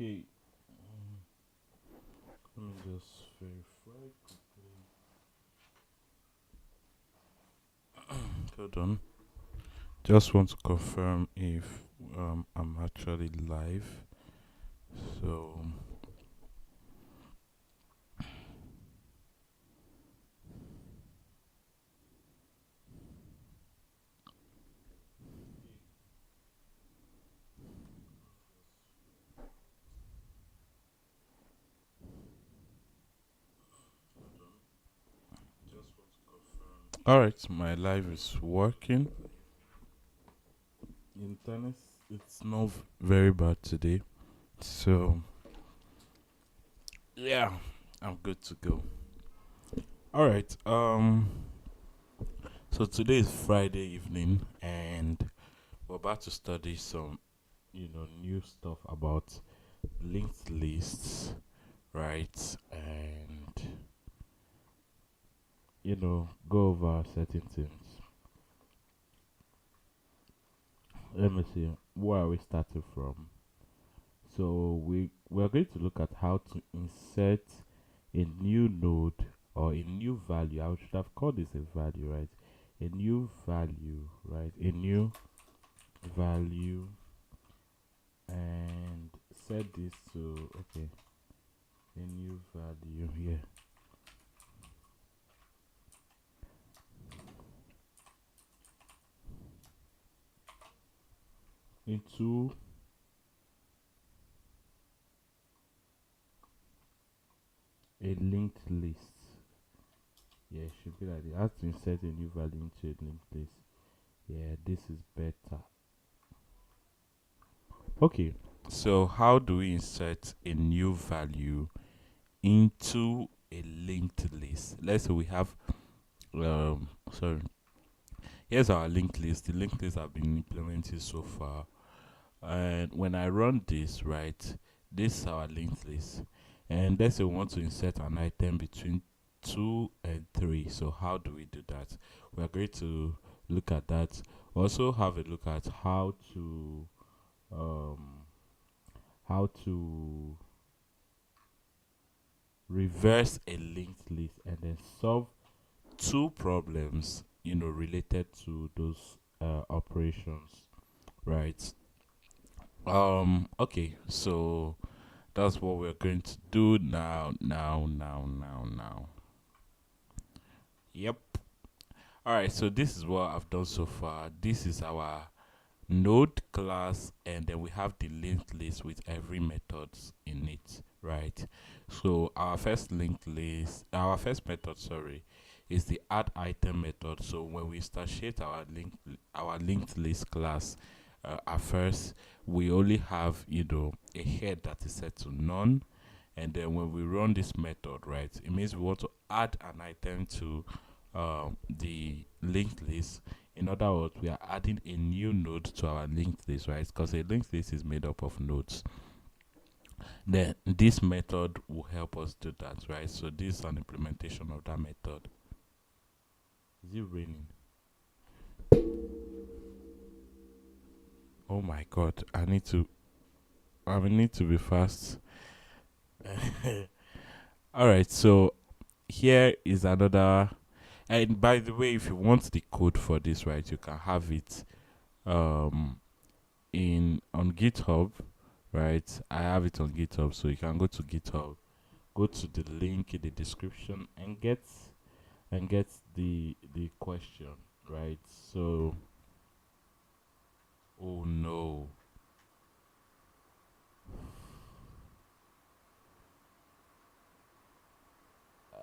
Okay, let me just verify quickly. Hold on. Just want to confirm if I'm actually live. So all right, my live is working. Internet, it's not very bad today. So yeah, I'm good to go. All right. So today is Friday evening, and we're about to study some, new stuff about linked lists, right? And go over certain things. Let me see. Where are we starting from? So we're going to look at how to insert a new node or a new value. I should have called this a value, right? A new value, right? A new value, and set this to, okay, a new value here into a linked list. Yeah, it should be like this. I have to insert a new value into a linked list. Yeah, this is better. Okay, so how do we insert a new value into a linked list? Let's say we have sorry, here's our linked list. The linked list have been implemented so far, and when I run this, right, this is our linked list, and let's say we want to insert an item between 2 and 3. So how do we do that? We are going to look at that. Also have a look at um how to reverse a linked list and then solve two problems, related to those operations, right? Okay, so that's what we're going to do now. Yep. All right, so this is what I've done so far. This is our node class, and then we have the linked list with every methods in it, right? So our first method, sorry, is the add item method. So when we instantiate our linked list class, at first we only have, a head that is set to none, and then when we run this method, right, it means we want to add an item to the linked list. In other words, we are adding a new node to our linked list, right? Because a linked list is made up of nodes. Then this method will help us do that, right? So this is an implementation of that method. Is it raining? Oh my god, I need to be fast. All right, so here is another. And by the way, if you want the code for this, right, you can have it um in on GitHub, right? I have it on GitHub, so you can go to GitHub, go to the link in the description, and get the question, right? So, oh no,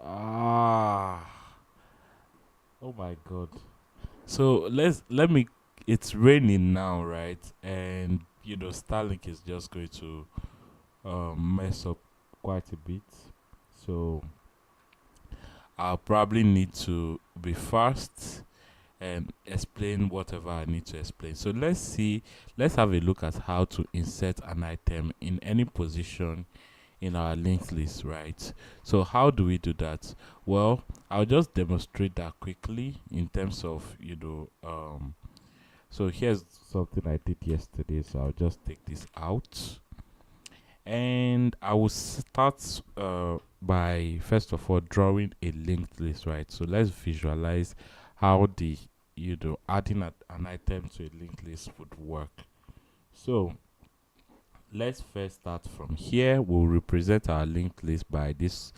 ah, oh my god. So let me. It's raining now, right? And Starlink is just going to mess up quite a bit. So I'll probably need to be fast and explain whatever I need to explain. So let's have a look at how to insert an item in any position in our linked list, right? So how do we do that? Well, I'll just demonstrate that quickly in terms of, so here's something I did yesterday. So I'll just take this out, And I will start by first of all drawing a linked list, right? So let's visualize how the adding an item to a linked list would work. So let's first start from here. We'll represent our linked list by this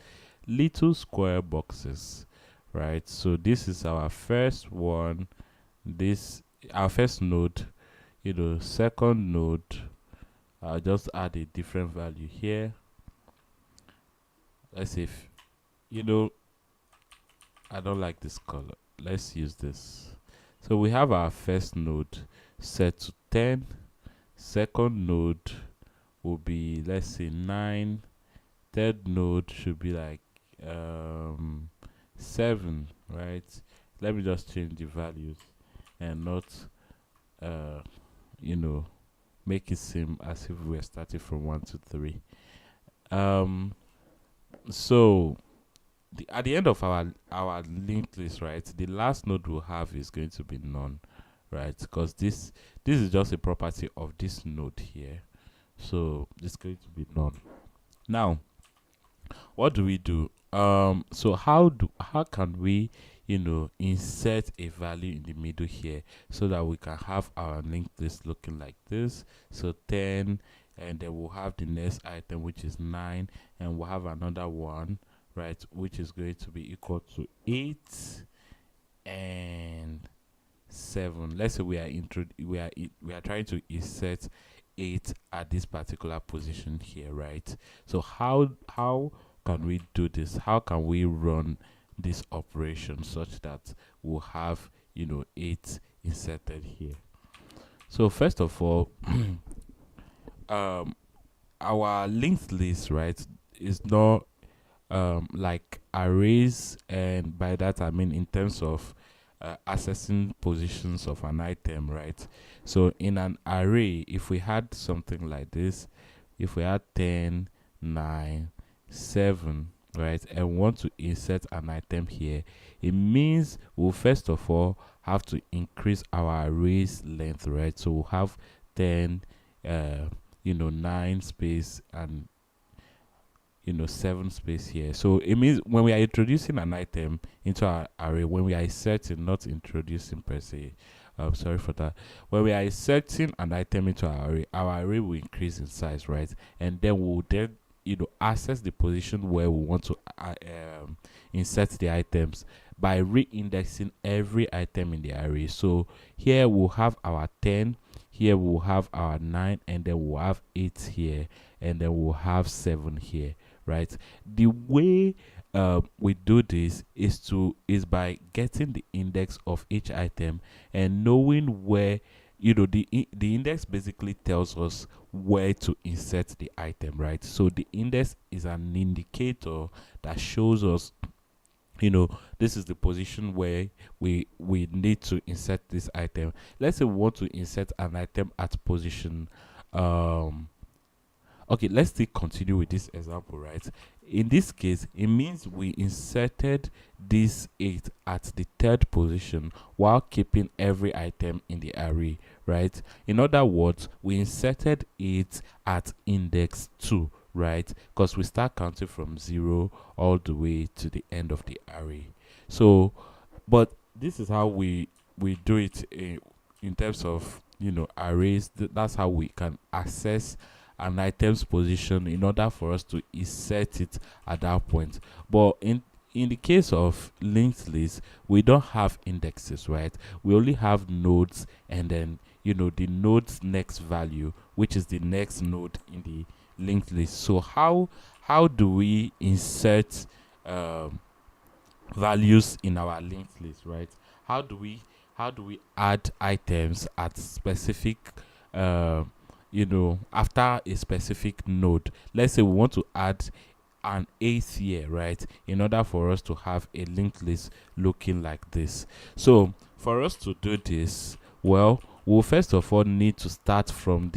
little square boxes, right? So this is our first one, this our first node, second node. I'll just add a different value here. Let's say I don't like this color, let's use this. So we have our first node set to 10, second node will be, let's say, 9, third node should be like 7, right? Let me just change the values and not you know make it seem as if we're starting from 1 to 3. So at the end of our linked list, right, the last node we'll have is going to be none, right? Because this is just a property of this node here, so it's going to be none. Now what do we do? So how can we insert a value in the middle here so that we can have our linked list looking like this? So 10, and then we'll have the next item, which is 9, and we'll have another one, right, which is going to be equal to 8 and 7. Let's say we are trying to insert 8 at this particular position here, right? So how can we do this? How can we run this operation such that we'll have 8 inserted here? So first of all, our linked list, right, is not like arrays, and by that I mean in terms of accessing positions of an item, right? So in an array, if we had something like this, if we had 10, 9, 7, right, and want to insert an item here, it means we'll first of all have to increase our array's length, right? So we'll have 10, 9 space and 7 space here. So it means when we are introducing an item into our array, when we are inserting, not introducing per se, sorry for that, when we are inserting an item into our array will increase in size, right? And then we'll then access the position where we want to insert the items by re-indexing every item in the array. So here we'll have our 10, here we'll have our 9, and then we'll have 8 here, and then we'll have 7 here, right? The way we do this is by getting the index of each item and knowing where the index basically tells us where to insert the item, right? So the index is an indicator that shows us this is the position where we need to insert this item. Let's say we want to insert an item at position okay, let's still continue with this example, right? In this case, it means we inserted this 8 at the 3rd position while keeping every item in the array, right? In other words, we inserted it at index 2, right? Because we start counting from 0 all the way to the end of the array. So but this is how we do it in terms of arrays. That's how we can access an item's position in order for us to insert it at that point. But in the case of linked list, we don't have indexes, right? We only have nodes, and then the node's next value, which is the next node in the linked list. So how do we insert values in our linked list, right? How do we add items at specific after a specific node? Let's say we want to add an 8th here, right, in order for us to have a linked list looking like this. So for us to do this, well, we'll first of all need to start from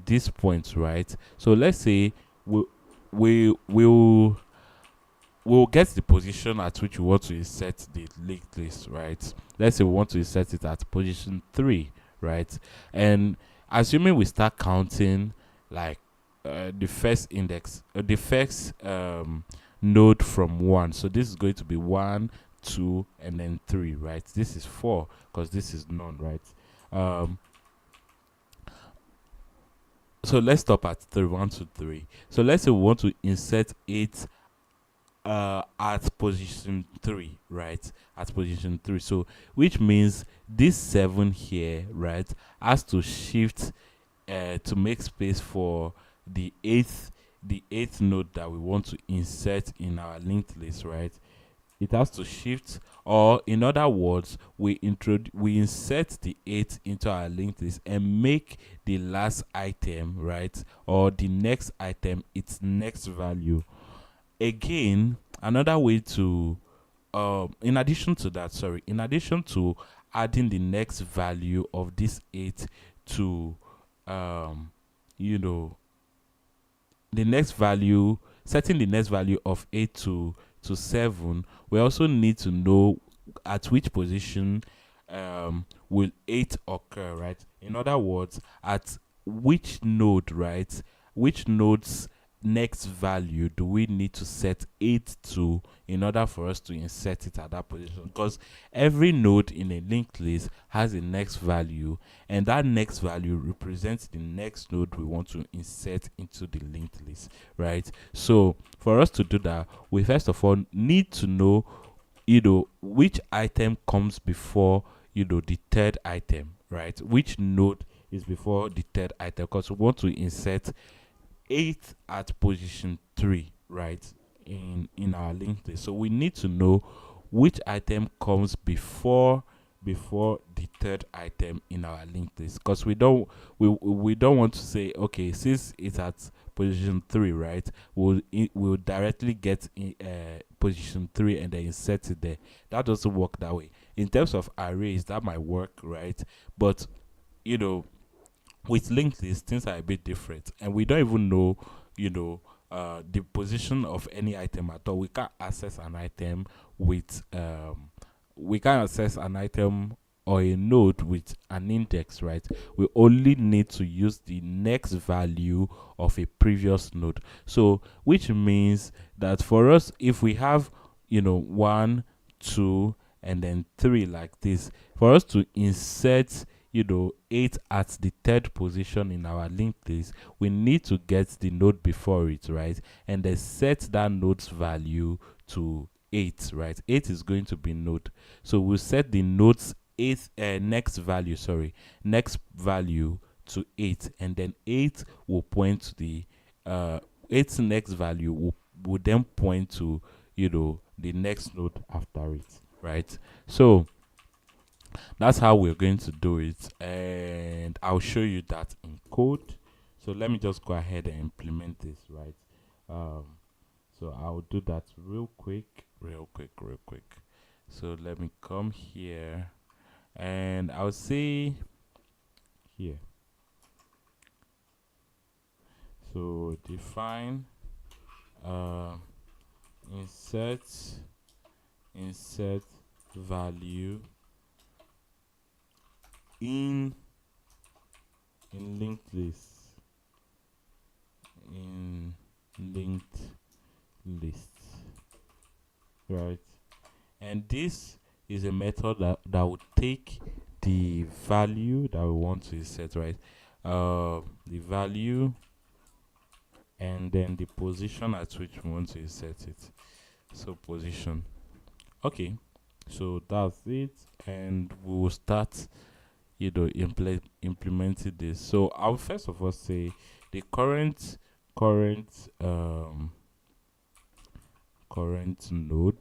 this point, right? So let's say we'll get the position at which we want to insert the linked list, right? Let's say we want to insert it at position 3, right? And assuming we start counting like the first index, the first node from 1. So this is going to be 1, 2, and then 3, right? This is 4 because this is none, right? So let's stop at 3. 1, 2, 3. So let's say we want to insert 8 at position 3, right? At position 3. So which means this 7 here, right, has to shift to make space for the eighth node that we want to insert in our linked list, right? It has to shift, or in other words, we insert the 8 into our linked list and make the last item, right, or the next item, its next value. Again, another way to in addition to adding the next value of this 8 to you know, the next value, setting the next value of 8 to 7, we also need to know at which position will 8 occur, right? In other words, at which node, right? Which node's next value do we need to set 8 to in order for us to insert it at that position? Because every node in a linked list has a next value, and that next value represents the next node we want to insert into the linked list, right? So for us to do that, we first of all need to know, which item comes before, the third item, right? Which node is before the third item, because we want to insert 8 at position 3, right, in our linked list. So we need to know which item comes before the third item in our linked list, because we don't want to say, okay, since it's at position 3, right, we'll directly get in position 3 and then insert it there. That doesn't work that way. In terms of arrays, that might work, right? But with linked lists, things are a bit different, and we don't even know, the position of any item at all. We can't access an item with or a node with an index, right? We only need to use the next value of a previous node. So which means that for us, if we have 1, 2, and then 3 like this, for us to insert 8 at the third position in our linked list, we need to get the node before it, right, and then set that node's value to 8, right? 8 is going to be node, so we'll set the node's next value to 8, and then 8 will point to the 8's next value will then point to the next node after it, right? So that's how we're going to do it, and I'll show you that in code. So let me just go ahead and implement this, right? So I'll do that real quick. So let me come here, and I'll say here, so define insert value in linked list, right? And this is a method that would take the value that we want to insert, right? The value and then the position at which we want to insert it. So position. Okay, so that's it, and we will start implementing this. So I'll first of all say the current node.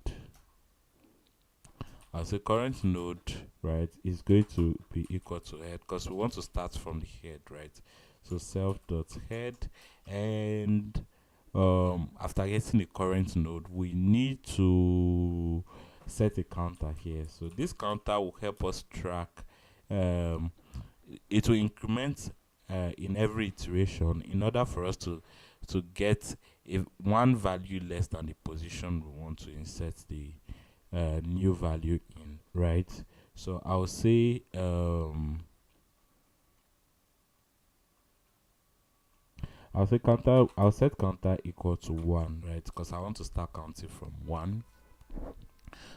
I'll say current node, right, is going to be equal to head, because we want to start from the head, right? So self.head, and after getting the current node, we need to set a counter here. So this counter will help us track, it will increment in every iteration in order for us to get one value less than the position we want to insert the new value in, right? So I'll say I'll set counter equal to 1, right? Because I want to start counting from 1.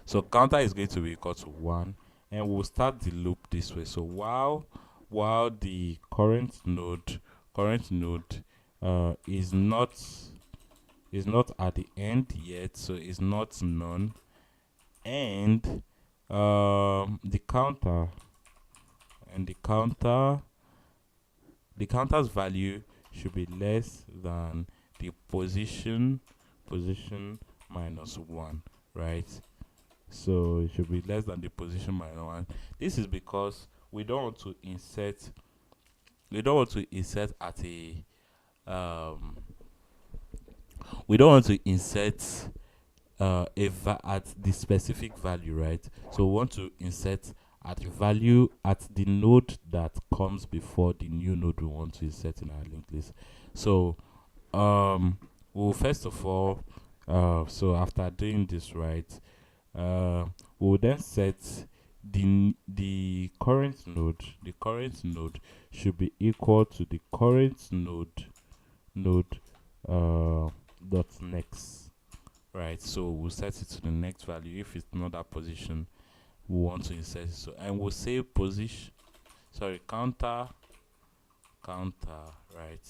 So counter is going to be equal to 1, and we'll start the loop this way. So while the current node is not at the end yet, so it's not none, and the counter and the counter's value should be less than the position minus 1, right? So it should be less than the position minus 1. This is because we don't want to insert at a we don't want to insert at the specific value, right? So we want to insert at the value at the node that comes before the new node we want to insert in our linked list. So we'll first of all so after doing this, right, we'll then set the current node should be equal to the current node dot next, right? So we'll set it to the next value. If it's not that position, we want to insert it. So, and we'll say counter, right,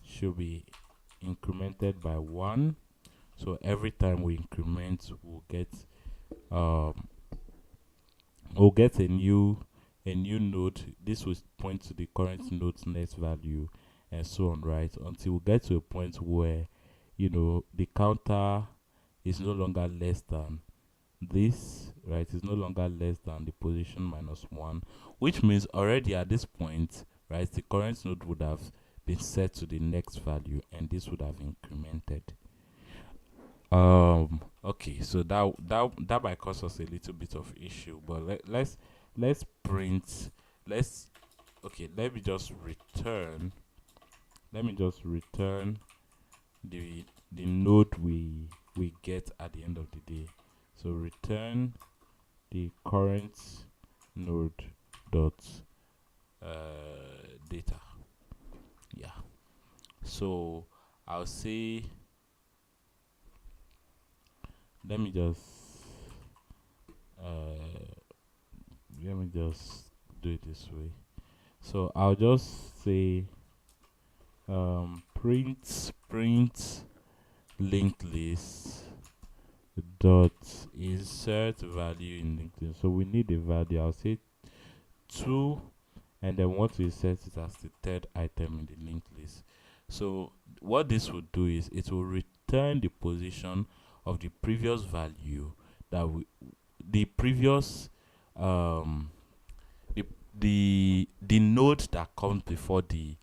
should be incremented by 1. So every time we increment, we'll get a new node. This will point to the current node's next value, and so on, right, until we get to a point where the counter is no longer less than this, right? Is no longer less than the position minus 1, which means already at this point, right, the current node would have been set to the next value, and this would have incremented. Okay, so that might cause us a little bit of issue, but let's print. Let me just return the node we get at the end of the day. So return the current node dot data. Yeah. So I'll say, let me just do it this way. So I'll just say print linked list dot insert value in linked list. So we need a value. I'll say 2, and then want to insert it as the third item in the linked list. So what this will do is it will return the position of the previous value that the previous the node that comes before the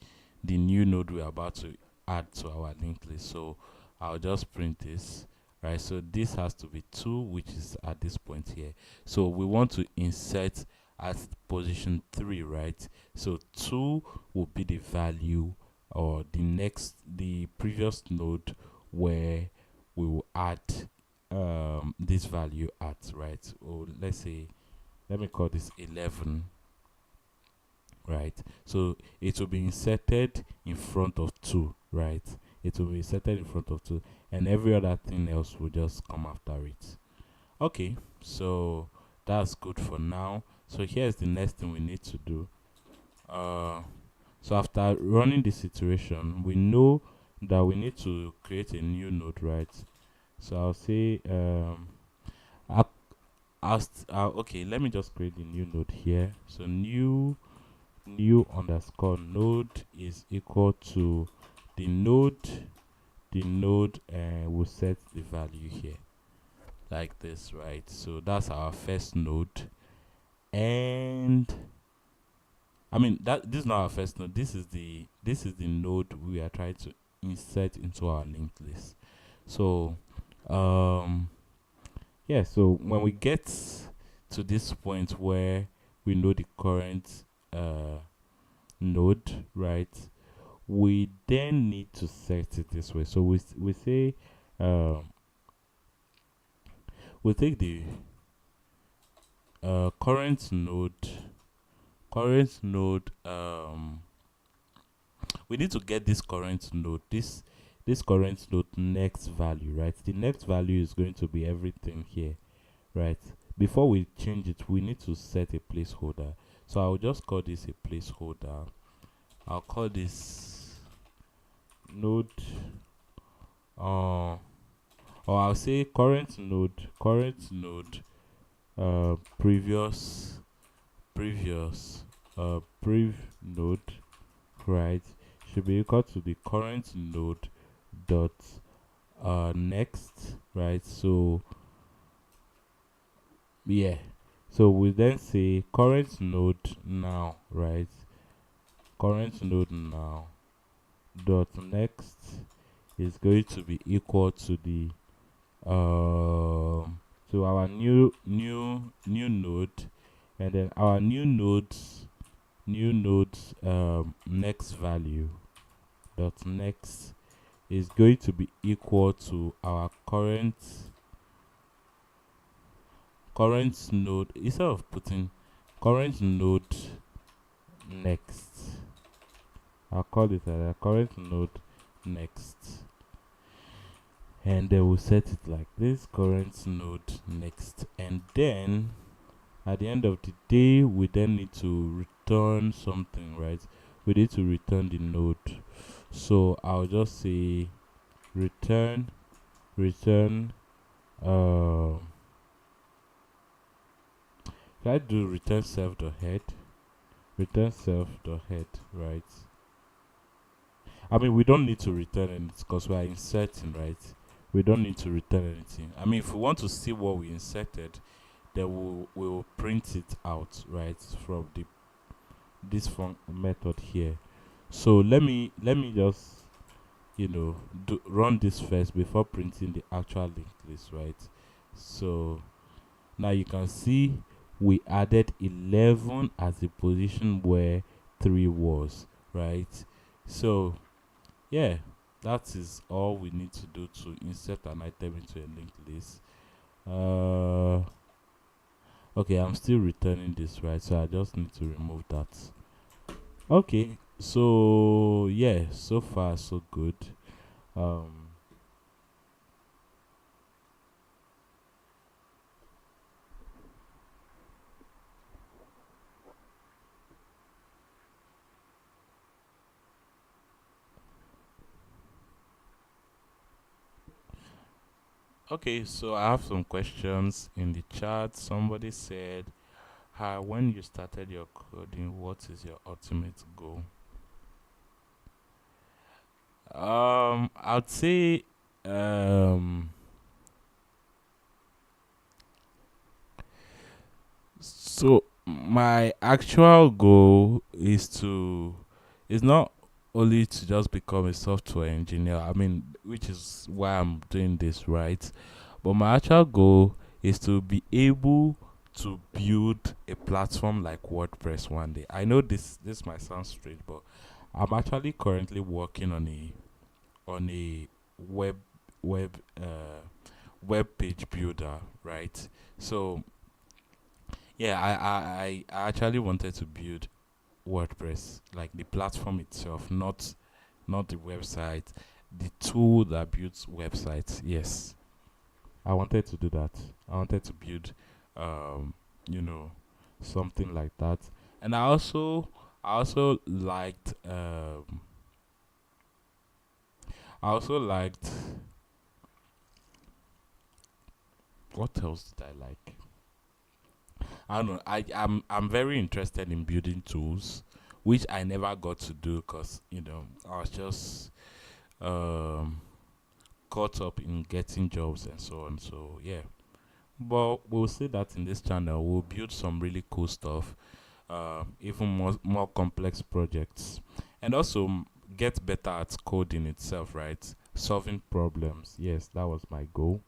new node we're about to add to our linked list. So I'll just print this, right? So this has to be 2, which is at this point here. So we want to insert at position 3, right? So 2 will be the value, or the previous node where we will add this value at, right? Or let me call this 11, right? So it will be inserted in front of 2, right? It will be inserted in front of 2, and every other thing else will just come after it. Okay, so that's good for now. So here's the next thing we need to do. So after running this iteration, we know that we need to create a new node, right? So I'll say okay, let me just create a new node here. So new underscore node is equal to the node, and we'll set the value here like this, right? So that's our first node, and I mean that this is not our first node. This is the node we are trying to insert into our linked list. So yeah, so when we get to this point where we know the current node, right, we then need to set it this way. So we say we'll take the current node we need to get this current node, this current node next value, right? The next value is going to be everything here, right? Before we change it, we need to set a placeholder. So I'll just call this a placeholder. I'll call this node, or I'll say current node, previous prev node, right, should be equal to the current node dot next, right? So yeah, so we then say current node now, right? Current node now dot next is going to be equal to the to our new node, and then our new nodes next value dot next is going to be equal to our current node. Instead of putting current node next, I'll call it a current node next, and then we'll set it like this, current node next. And then at the end of the day, we then need to return something, right? We need to return the node. So I'll just say return should I do return self dot head, right? I mean, we don't need to return anything because we are inserting, right? We don't need to return anything. I mean, if we want to see what we inserted, then we'll print it out, right, from this method here. So let me just, run this first before printing the actual linked list, right? So now you can see we added 11 as the position where 3 was, right? So yeah, that is all we need to do to insert an item into a linked list. Okay, I'm still returning this, right? So I just need to remove that. Okay, so yeah, so far so good. Okay, so I have some questions in the chat. Somebody said, hi, when you started your coding, what is your ultimate goal? I'd say so my actual goal is not only to just become a software engineer, I mean, which is why I'm doing this, right? But my actual goal is to be able to build a platform like WordPress one day. I know this might sound strange, but I'm actually currently working on a web web uh web page builder, right? So yeah, I actually wanted to build WordPress, like the platform itself, not the website, the tool that builds websites. Yes, I wanted to do that. I wanted to build, um, you know, something like that. And I also liked, what else did I like? I don't know. I'm very interested in building tools, which I never got to do because I was just um caught up in getting jobs and so on. So yeah, but we'll see that in this channel. We'll build some really cool stuff, even more complex projects, and also get better at coding itself, right? Solving problems. Yes, that was my goal.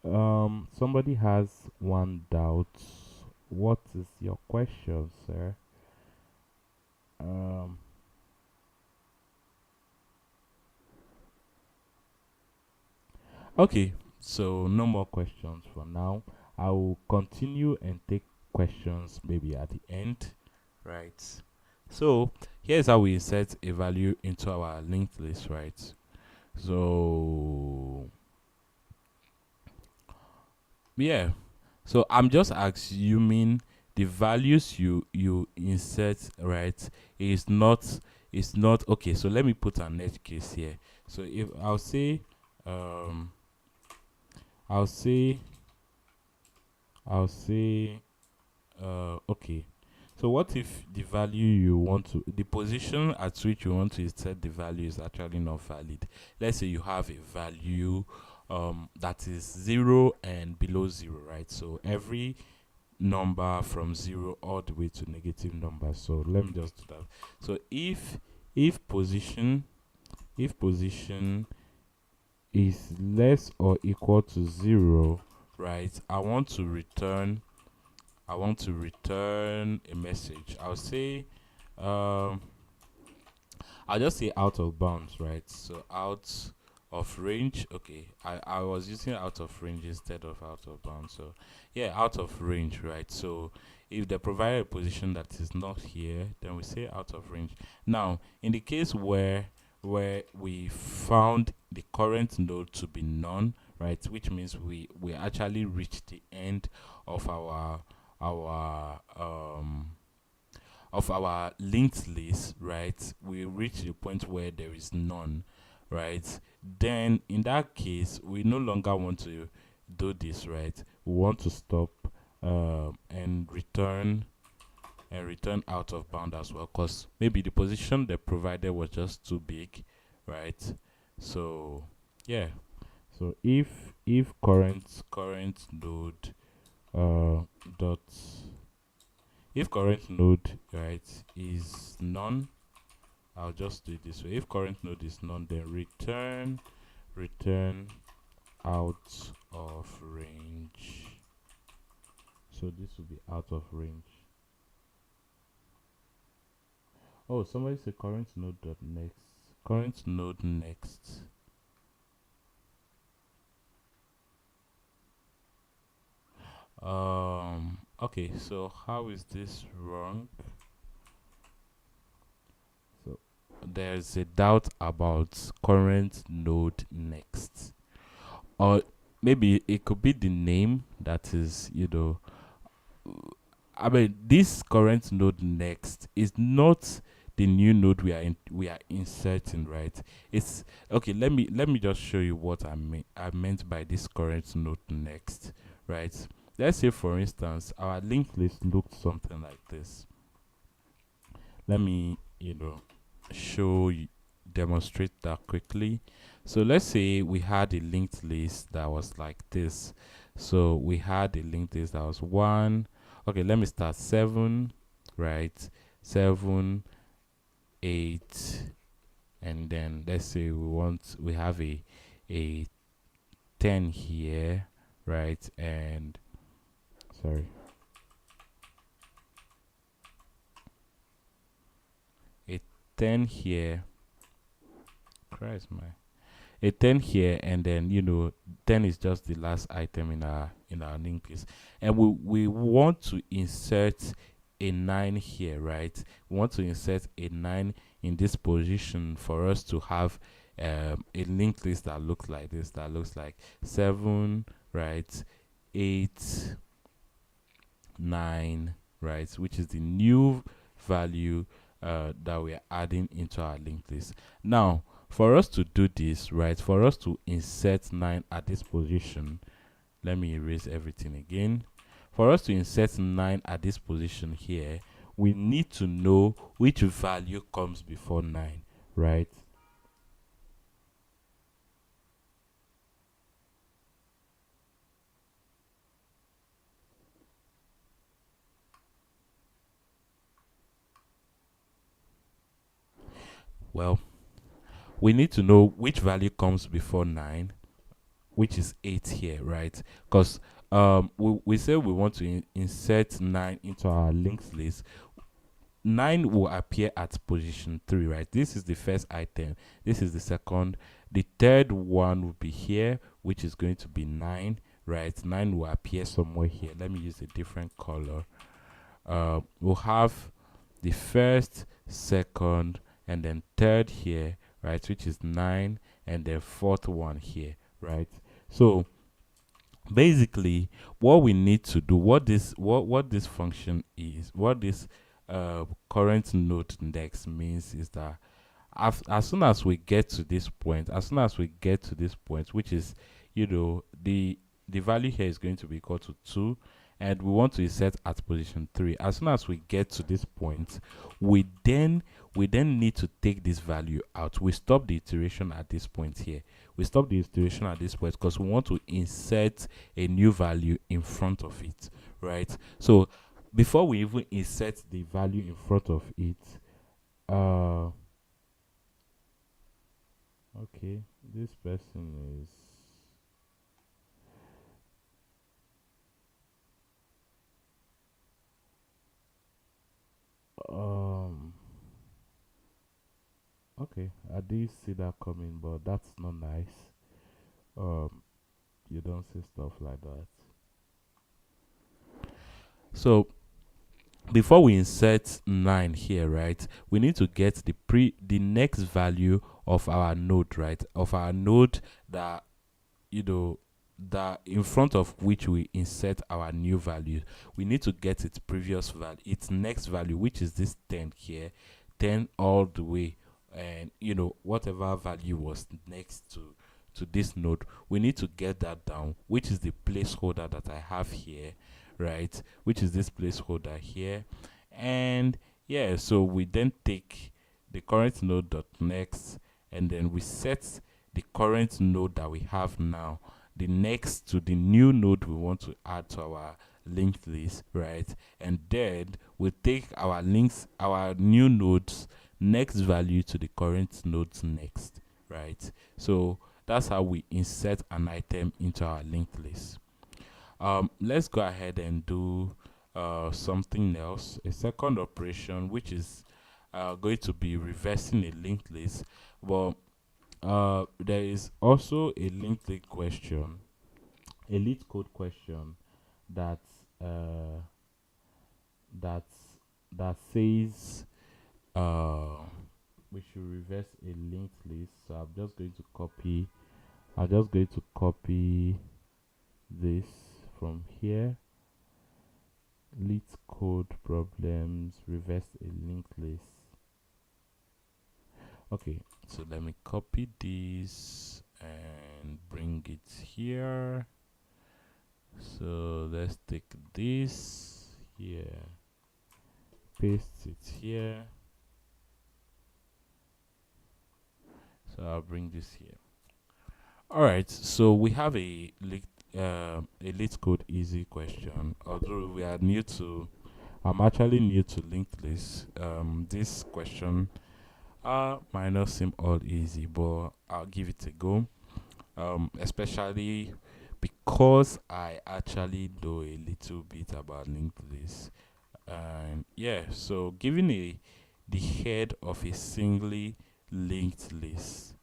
Somebody has one doubt. What is your question, sir? Um, okay, so no more questions for now. I will continue and take questions maybe at the end, right? So here's how we insert a value into our linked list, right? So yeah, so I'm just assuming the values you insert, right, is not okay. So let me put an edge case here. So if um I'll say I'll say okay. So what if the value you want to, the position at which you want to insert the value is actually not valid? Let's say you have a value that is 0 and below 0, right? So every number from 0 all the way to negative numbers. So let me just do that. So if position if position is less or equal to 0, right, I want to return a message. Um I'll just say out of bounds, right? So out of range. Okay, I was using out of range instead of out of bounds. So yeah, out of range, right? So if they provide a position that is not here, then we say out of range. Now, in the case where we found the current node to be none, right, which means we actually reached the end of our of our linked list, right? We reach the point where there is none, right? Then in that case, we no longer want to do this, right? We want to stop and return out of bound as well, because maybe the position they provided was just too big, right? So yeah. So if current node dot if current node, right, is none, I'll just do it this way. If current node is none, then return out of range. So this will be out of range. Oh, somebody said current node dot next. Current node next. Okay, so how is this wrong? So there's a doubt about current node next, or maybe it could be the name that is, I mean, this current node next is not the new node we are inserting, right? It's okay. Let me just show you what I meant by this current node next, right? Let's say, for instance, our linked list looked something like this. Let me, show you, demonstrate that quickly. So let's say we had a linked list that was like this. So we had a linked list that was 1. Okay, let me start 7, right? 7, 8, and then let's say we have a 10 here, right? And sorry, a 10 here. Christ, my, a 10 here, and then 10 is just the last item in our linked list, and we want to insert a 9 here, right? We want to insert a 9 in this position for us to have a linked list that looks like this, that looks like 7, right, 8, 9, right, which is the new value that we are adding into our linked list. Now, for us to do this, right, for us to insert 9 at this position, let me erase everything again. For us to insert 9 at this position here, we need to know which value comes before 9, right? Well, we need to know which value comes before 9, which is 8 here, right? Because we say we want to insert 9 into our linked list. 9 will appear at position 3, right? This is the first item. This is the second. The third one will be here, which is going to be 9, right? 9 will appear somewhere here. Let me use a different color. We'll have the first, second, and then third here, right, which is 9, and then fourth one here, right? So basically what we need to do, what this function is, what this current node index means is that as soon as we get to this point, which is, the value here is going to be equal to 2, and we want to set at position 3. As soon as we get to this point, we then need to take this value out. We stop the iteration at this point here. We stop the iteration at this point because we want to insert a new value in front of it, right? So before we even insert the value in front of it, okay, this person is okay, I did see that coming, but that's not nice. You don't say stuff like that. So before we insert 9 here, right, we need to get the next value of our node, right, of our node that, that in front of which we insert our new value. We need to get its previous value, its next value, which is this 10 here, 10 all the way, and whatever value was next to this node, we need to get that down, which is the placeholder that I have here, right, which is this placeholder here. And yeah, so we then take the current node dot next, and then we set the current node that we have now, the next to the new node we want to add to our linked list, right? And then we take our new nodes next value to the current nodes next, right? So that's how we insert an item into our linked list. Let's go ahead and do something else, a second operation, which is going to be reversing a linked list. But there is also a linked list question, a LEETCODE question that that that says we should reverse a linked list. So I'm just going to copy this from here. LEETCODE problems, reverse a linked list. Okay, so let me copy this and bring it here. So let's take this here, paste it here. So I'll bring this here. All right, so we have a LEETCODE easy question. Although we are new to, I'm actually new to linked list. This question might not seem all easy, but I'll give it a go. Especially because I actually know a little bit about linked list. And yeah, so given the head of a singly linked list,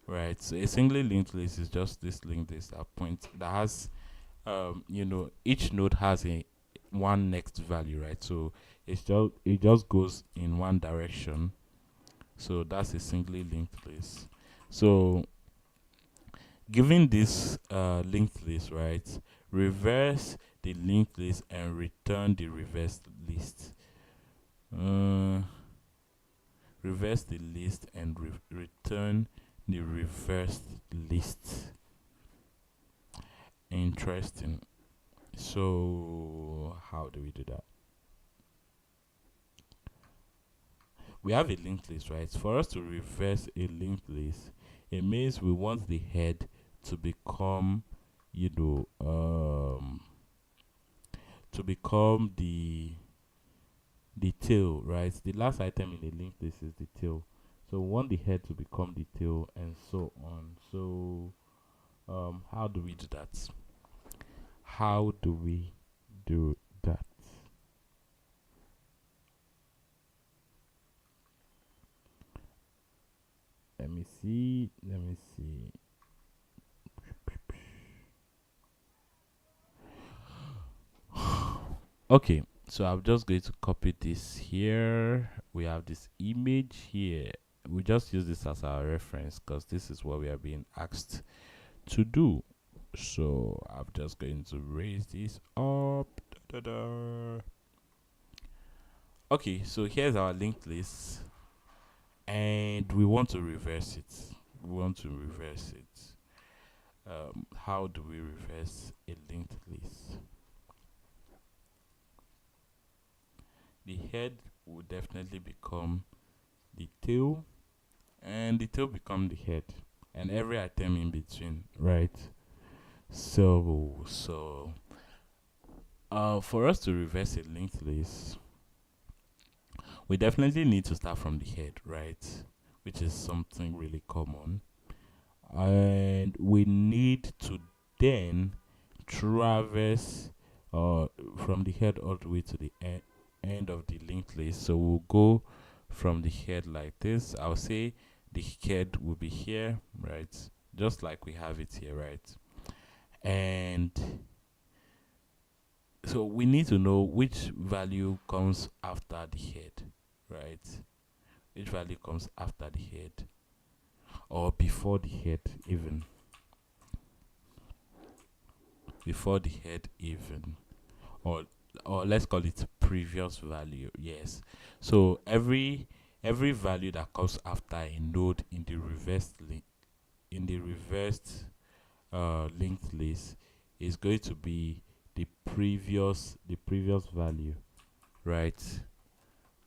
right? So a singly linked list is just this linked list that has each node has a one next value, right? So it just goes in one direction. So that's a singly linked list. So given this linked list, right, reverse the linked list and return the reversed list. Reverse the list and return the reversed list. Interesting. So how do we do that? We have a linked list, right? For us to reverse a linked list, it means we want the head to become, to become the tail, right? The last item in the linked list is the tail. So we want the head to become the tail, and so on. So how do we do that? How do we do that? Let me see. Okay, So I'm just going to copy this here. We have this image here. We just use this as our reference because this is what we are being asked to do. So I'm just going to raise this up. Da-da-da. Okay, so here's our linked list, and we want to reverse it. We want to reverse it. How do we reverse a linked list? The head will definitely become the tail, and the tail become the head, and every item in between, right? So for us to reverse a linked list, we definitely need to start from the head, right? Which is something really common, and we need to then traverse from the head all the way to the end of the linked list. So we'll go from the head like this. I'll say the head will be here, right? Just like we have it here, right? And so we need to know which value comes after the head, right? Which value comes after the head or before the head even. Before the head even, or let's call it previous value. Yes. So every value that comes after a node in the reversed linked list is going to be the previous value, right?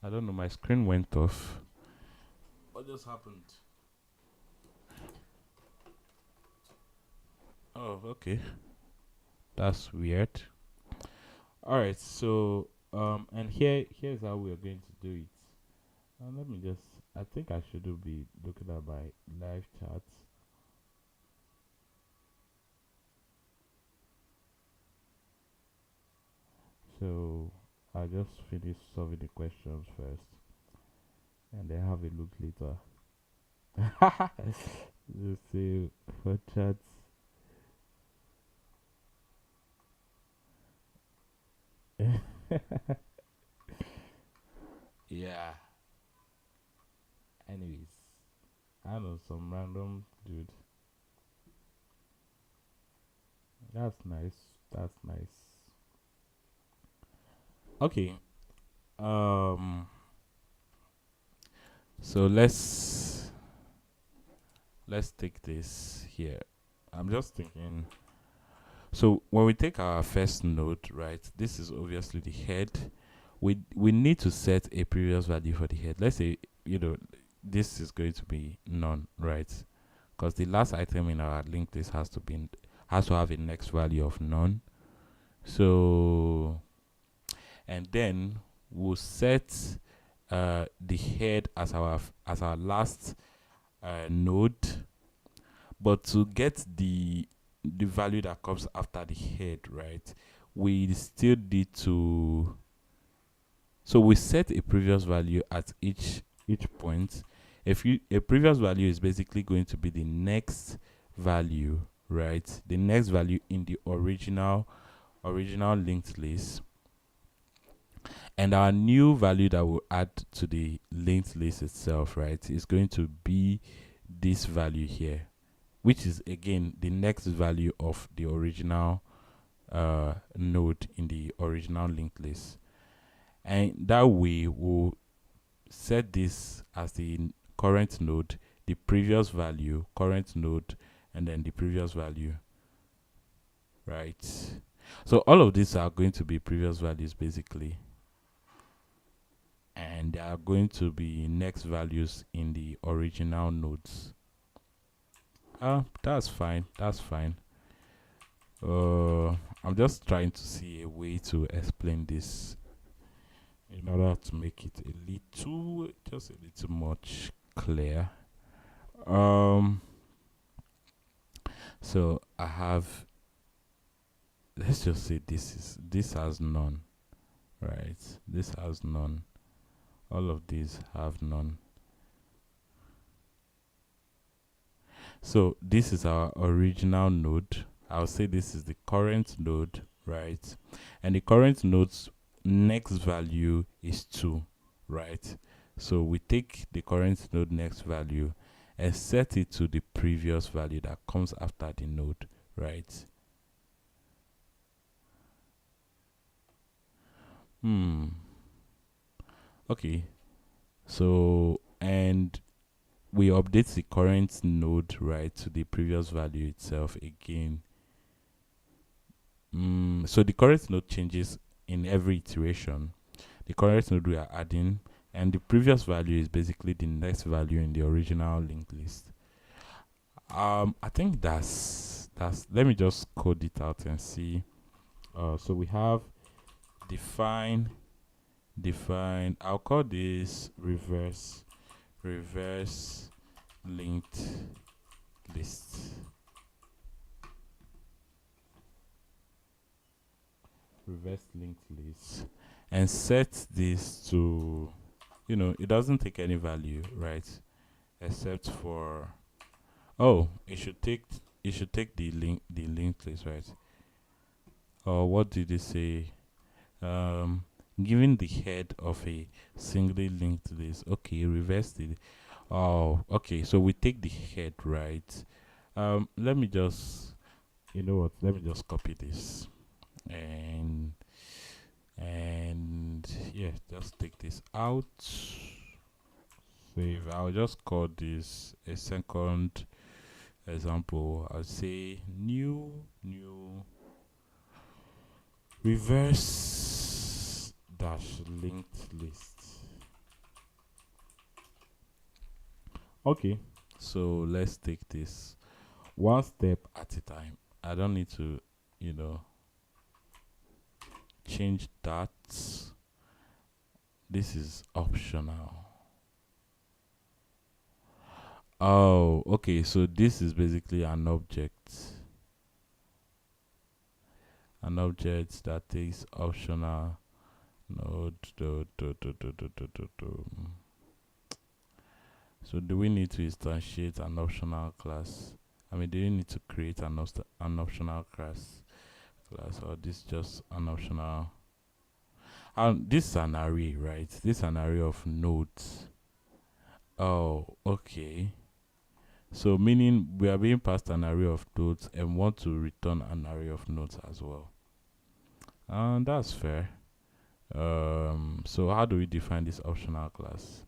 I don't know, my screen went off. What just happened? Oh, okay. That's weird. All right, so and here's how we are going to do it. Let me just. I think I should be looking at my live chat. So I'll just finish solving the questions first, and then have a look later. Let's see for chats. Yeah. Anyways, I know some random dude. That's nice. That's nice. Okay. Um. So let's take this here. I'm just thinking. So when we take our first node, right? This is obviously the head. We need to set a previous value for the head. Let's say this is going to be none, right? Because the last item in our linked list has to have a next value of none. So and then we'll set the head as our last node, but to get the value that comes after the head, right, we still need to, so we set a previous value at each point. A previous value is basically going to be the next value, right? The next value in the original linked list, and our new value that we'll add to the linked list itself, right, is going to be this value here, which is again the next value of the original node in the original linked list. And that way we'll set this as the current node, the previous value, current node, and then the previous value, right? So all of these are going to be previous values basically, and they are going to be next values in the original nodes. That's fine. I'm just trying to see a way to explain this in order to make it just a little much clear. So I have, let's just say this has none, right? This has none. All of these have none. So this is our original node. I'll say this is the current node, right? And the current next value is 2, right? So we take the current node next value and set it to the previous value that comes after the node, right? Okay, so and we update the current node, right, to the previous value itself again. So the current node changes in every iteration. The current node we are adding, and the previous value is basically the next value in the original linked list. I think that's let me just code it out and see. So we have define. I'll call this reverse linked list. Reverse linked list, and set this to, it doesn't take any value, right? Except for, oh, it should take the linked list, right? Or what did it say? Given the head of a singly linked list. Okay, reverse it. Oh, okay. So we take the head, right? Let me just, you know what? Let me just copy this and yeah, just take this out. Save. I'll just call this a second example. I'll say new reverse dash linked list. Okay, so let's take this one step at a time. I don't need to, change that. This is optional. Oh, okay, so this is basically an object that takes optional node. So do we need to instantiate an optional class? I mean, do you need to create an optional class, or this just an optional? This is an array, right? This is an array of nodes. Oh, okay. So meaning we are being passed an array of nodes and want to return an array of nodes as well. And that's fair. So how do we define this optional class?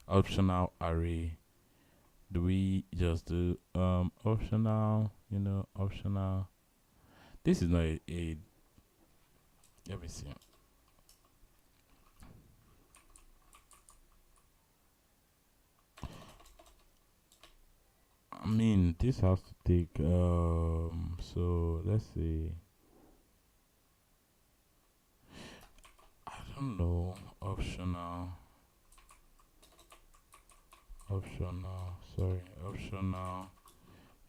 Optional array. Do we just do optional, optional? This is not a let me see. I mean, this has to take so let's see. I don't know. Optional, optional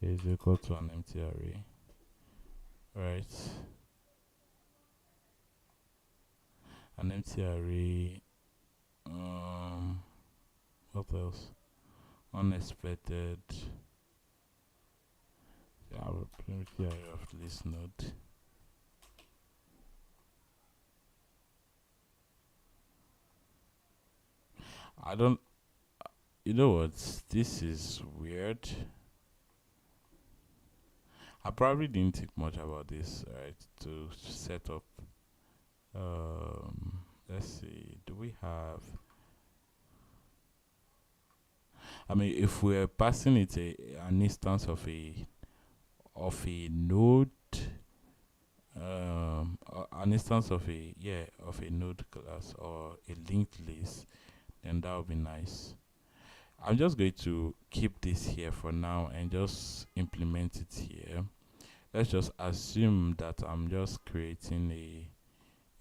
is equal to an empty array, right? An empty array. What else? Unexpected. Our empty array of list node. I don't. You know what? This is weird. I probably didn't think much about this, right? To set up. Let's see. Do we have? I mean, if we're passing it an instance of a node, an instance of a node class or a linked list, then that would be nice. I'm just going to keep this here for now and just implement it here. Let's just assume that I'm just creating a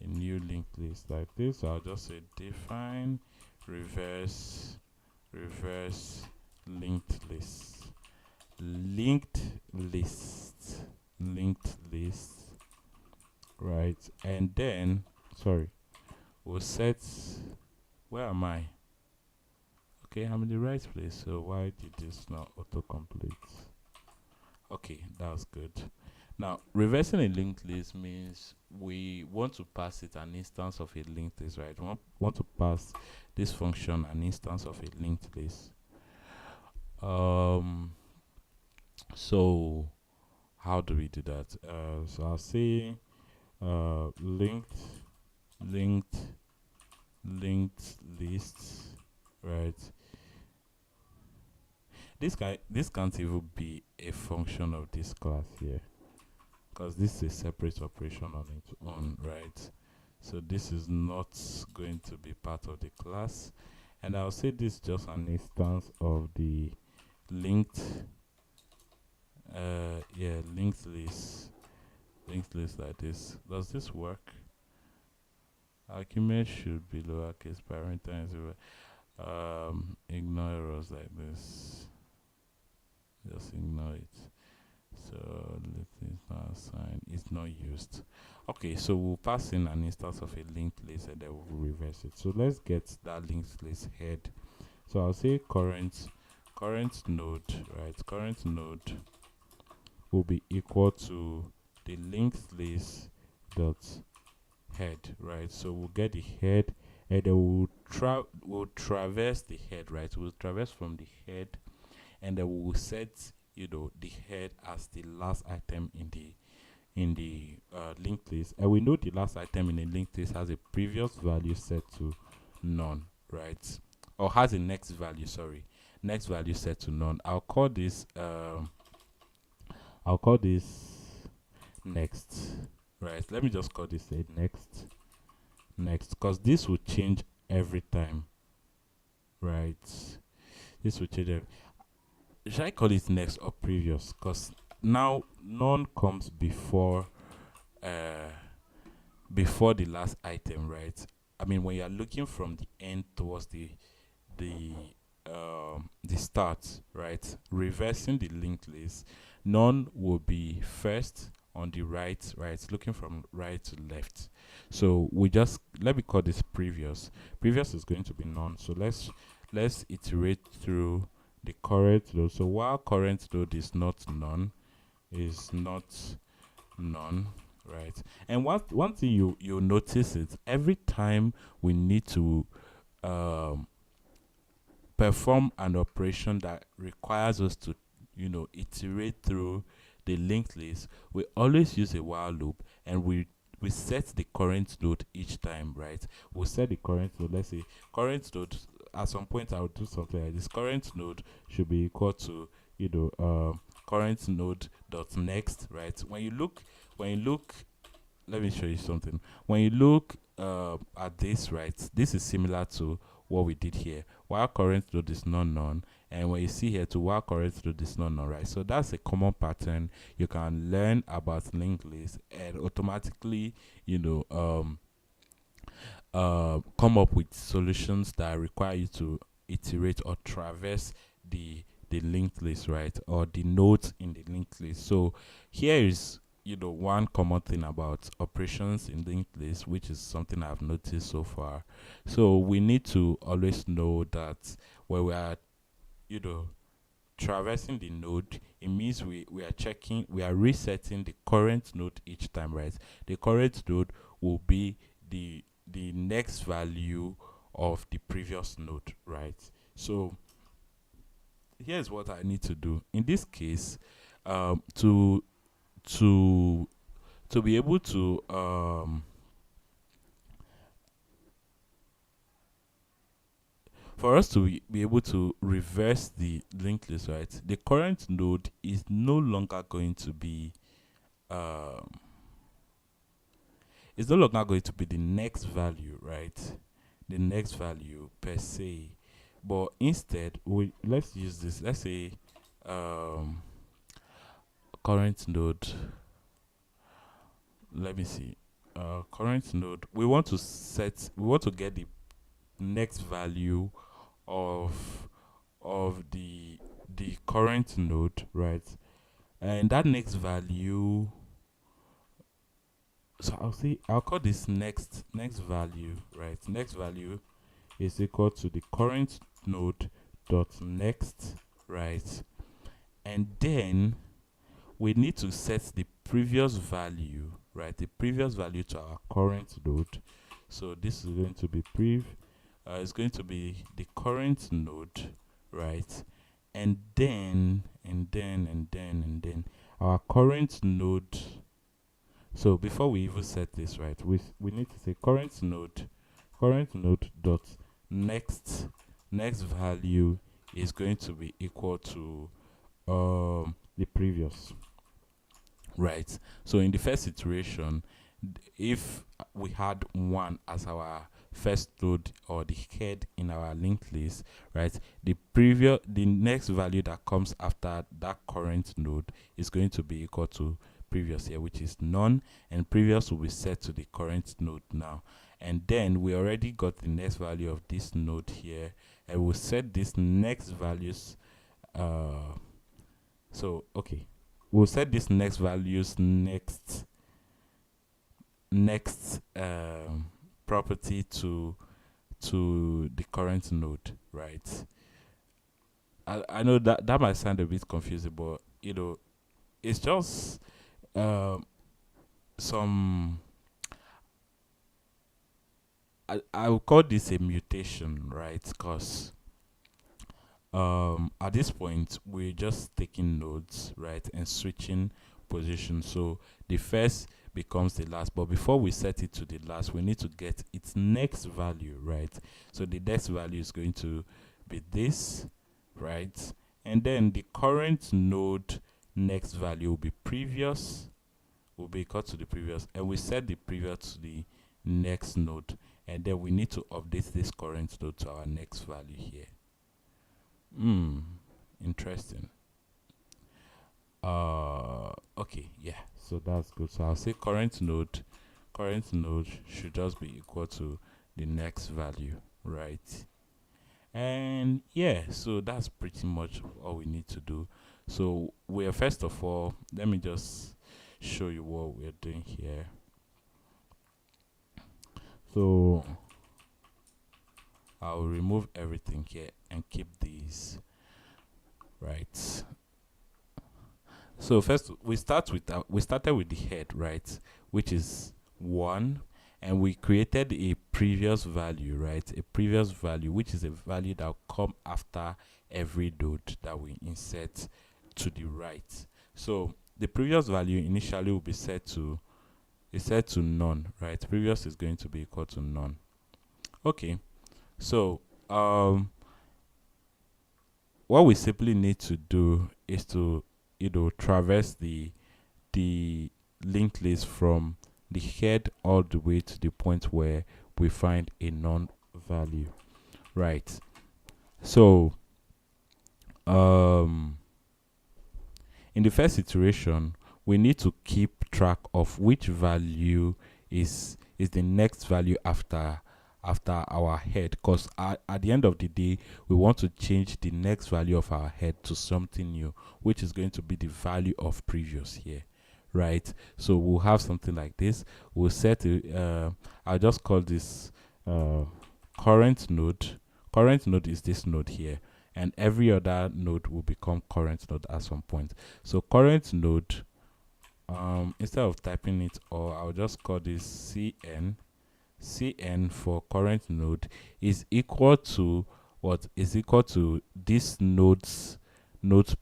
new linked list like this. So I'll just say define reverse linked list. Linked list, right? And then, sorry, we'll set, where am I? Okay, I'm in the right place. So why did this not autocomplete? Okay, that was good. Now, reversing a linked list means we want to pass it an instance of a linked list, right? We want to pass this function an instance of a linked list. So how do we do that? So I'll say linked linked linked lists, right? This can't even be a function of this class here, because this is a separate operation on its own, right? So this is not going to be part of the class, and I'll say this is just an instance of the linked linked list like this. Does this work? Argument should be lowercase, parental and zero. Ignore errors like this, just ignore it. So let is not assigned, it's not used. Okay, so we'll pass in an instance of a linked list and then we'll reverse it. So let's get that linked list head. So I'll say current node, right? Current node will be equal to the linked list dot head, right? So we'll get the head and then we'll traverse the head, right? We'll traverse from the head and then we'll set the head as the last item in the linked list, and we know the last item in the linked list has a previous value set to none, right? Or has a next value set to none. I'll call this next, right? Let me just call this a next, because this will change every time, right? This will change should I call it next or previous? Because now none comes before the last item, right? I mean, when you are looking from the end towards the start, right? Reversing the linked list, none will be first on the right, looking from right to left. So let me call this previous. Previous is going to be none. So let's iterate through the current node. So while current node is not none, right? And one thing you'll notice is every time we need to perform an operation that requires us to iterate through the linked list, we always use a while loop, and we set the current node each time, right? We'll set the current node. Let's say current node, at some point I'll do something like this. Current node should be equal to current node dot next, right? When you look, let me show you something. When you look at this, right, this is similar to what we did here. While current node is not none, and when you see here to while current node is not none, right? So that's a common pattern you can learn about linked list and automatically come up with solutions that require you to iterate or traverse the linked list, right, or the nodes in the linked list. So here is one common thing about operations in linked list, which is something I've noticed so far. So we need to always know that when we are traversing the node, it means we are resetting the current node each time, right? The current node will be the next value of the previous node, right? So here's what I need to do in this case. To be able to for us to be able to reverse the linked list, right, the current node is no longer going to be it's no longer going to be the next value, right? The next value per se, but instead let's use this. Let's say current node. Let me see. Current node. We want to get the next value of the current node, right? And that next value, so I'll call this next value, right? Next value is equal to the current node dot next, right? And then we need to set the previous value, right? The previous value to our current node. So this is going to be it's going to be the current node, right? And then our current node. So before we even set this, right, we need to say current node dot next value is going to be equal to the previous, right? So in the first iteration, if we had 1 as our first node or the head in our linked list, right, the next value that comes after that current node is going to be equal to previous here, which is none, and previous will be set to the current node now. And then we already got the next value of this node here, and we'll set this next values. So okay, we'll set this next values next property to the current node, right? I know that might sound a bit confusing, but it's just some I will call this a mutation, right? Because at this point we're just taking nodes, right, and switching position. So the first becomes the last, but before we set it to the last, we need to get its next value, right? So the next value is going to be this, right? And then the current node next value will be previous, will be equal to the previous, and we set the previous to the next node, and then we need to update this current node to our next value here. Interesting. Okay, yeah, so that's good. So I'll say current node should just be equal to the next value, right? And yeah, so that's pretty much all we need to do. So we're first of all, let me just show you what we're doing here. So I'll remove everything here and keep these, right? So first we started with the head, right, which is 1, and we created a previous value, right? A previous value, which is a value that will come after every node that we insert to the right. So the previous value initially will be set to none, right? Previous is going to be equal to none. Okay, so what we simply need to do is to traverse the linked list from the head all the way to the point where we find a none value, right? So in the first iteration, we need to keep track of which value is the next value after our head, because at the end of the day we want to change the next value of our head to something new, which is going to be the value of previous here, right? So we'll have something like this. We'll set I'll just call this current node. Current node is this node here, and every other node will become current node at some point. So current node, instead of typing it, or I'll just call this cn for current node is equal to what? Is equal to this node's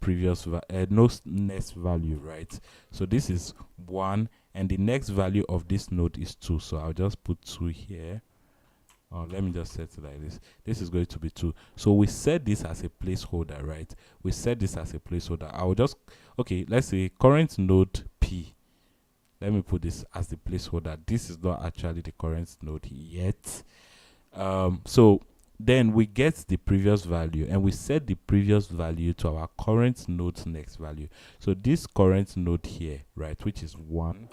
previous node's next value, right? So this is 1, and the next value of this node is 2. So I'll just put 2 here. Let me just set it like this. This is going to be 2. So we set this as a placeholder, right? We set this as a placeholder. I'll just, okay, let's say current node P. Let me put this as the placeholder. This is not actually the current node yet. So then we get the previous value, and we set the previous value to our current node's next value. So this current node here, right, which is 1.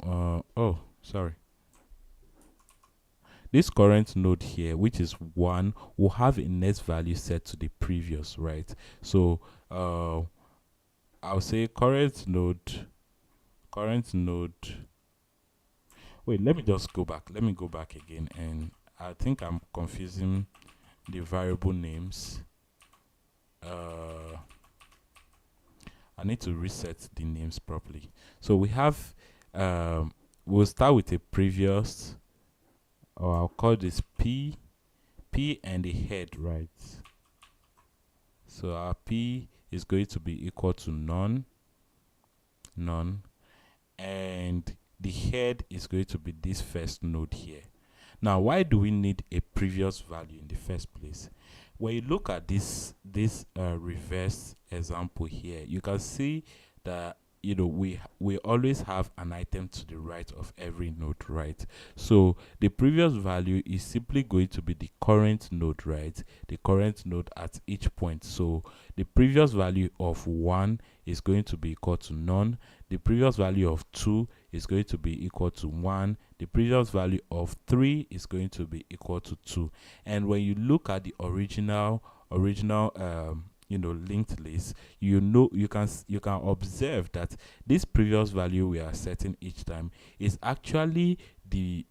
Oh, sorry. This current node here, which is 1, will have a next value set to the previous, right? So I'll say current node. Wait, let me just go back. Let me go back again, and I think I'm confusing the variable names. I need to reset the names properly. So we have, we'll start with a previous, or I'll call this P and the head, right? So our P is going to be equal to none, and the head is going to be this first node here. Now, why do we need a previous value in the first place? When you look at this reverse example here, you can see that we always have an item to the right of every node, right? So the previous value is simply going to be the current node, right? The current node at each point. So the previous value of 1 is going to be equal to none. The previous value of 2 is going to be equal to 1. The previous value of 3 is going to be equal to 2. And when you look at the original linked list, you can observe that this previous value we are setting each time is actually the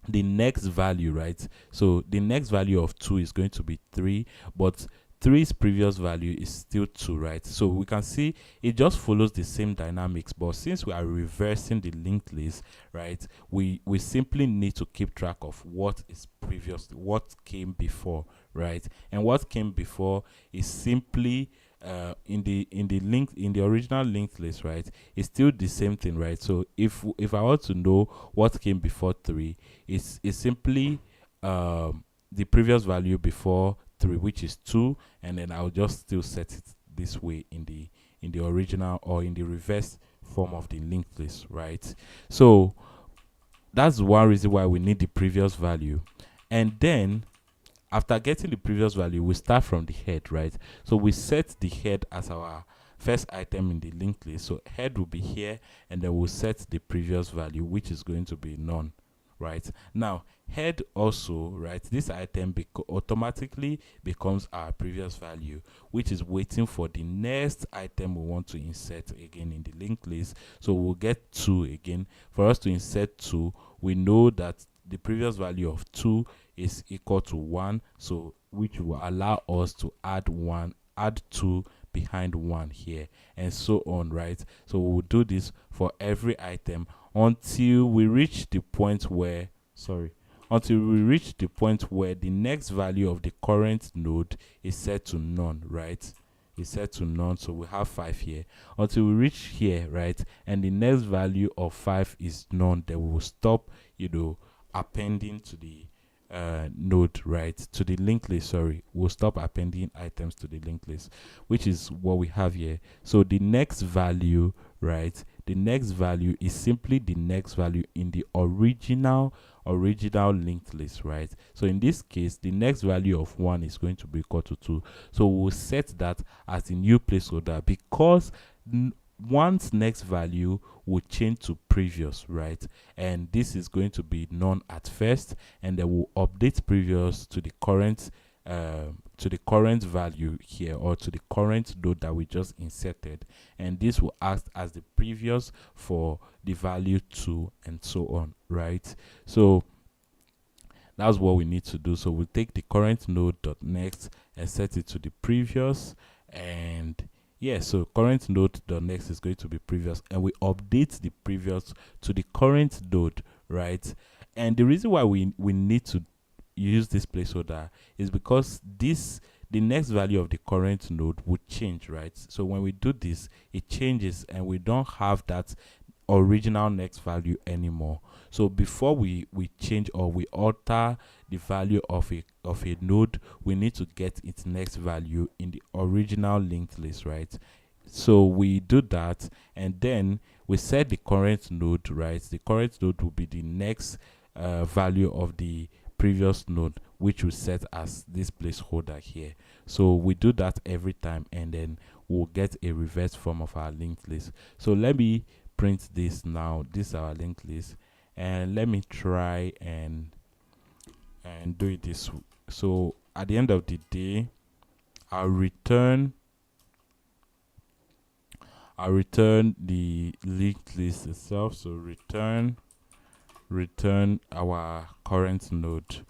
the next value, right? So the next value of 2 is going to be 3, but 3's previous value is still 2, right? So we can see it just follows the same dynamics, but since we are reversing the linked list, right, we simply need to keep track of what is previous, what came before, right? And what came before is simply in the original linked list, right, it's still the same thing, right? So if I want to know what came before 3, it's simply the previous value before 3, which is 2, and then I'll just still set it this way in the original or in the reverse form of the linked list, right? So that's one reason why we need the previous value. And then after getting the previous value, we start from the head, right? So we set the head as our first item in the linked list. So head will be here, and then we'll set the previous value, which is going to be none, right? Now head also, right, this item automatically becomes our previous value, which is waiting for the next item we want to insert again in the linked list. So we'll get 2 again. For us to insert 2, we know that the previous value of 2 is equal to 1, so which will allow us to add 2 behind 1 here, and so on, right? So we'll do this for every item until we reach the point where the next value of the current node is set to none, right? Is set to none. So we have 5 here until we reach here, right? And the next value of 5 is none. Then we will stop appending to the node, right, to the linked list. We'll stop appending items to the linked list, which is what we have here. So the next value, right, the next value is simply the next value in the original linked list, right? So in this case, the next value of 1 is going to be equal to 2. So we'll set that as the new placeholder, because one's next value will change to previous, right? And this is going to be none at first, and then we'll update previous to the current value here, or to the current node that we just inserted, and this will act as the previous for the value 2, and so on, right? So that's what we need to do. So we'll take the current node.next and set it to the previous, and yeah, so current node.next is going to be previous, and we update the previous to the current node, right? And the reason why we need to use this placeholder is because the next value of the current node would change, right? So when we do this, it changes, and we don't have that original next value anymore. So before we change or we alter the value of a node, we need to get its next value in the original linked list, right? So we do that, and then we set the current node, right? The current node will be the next value of the previous node, which we set as this placeholder here. So we do that every time, and then we'll get a reverse form of our linked list. So let me print this now. This is our linked list, and let me try and do it this. So at the end of the day, I'll return the linked list itself. So return our current node,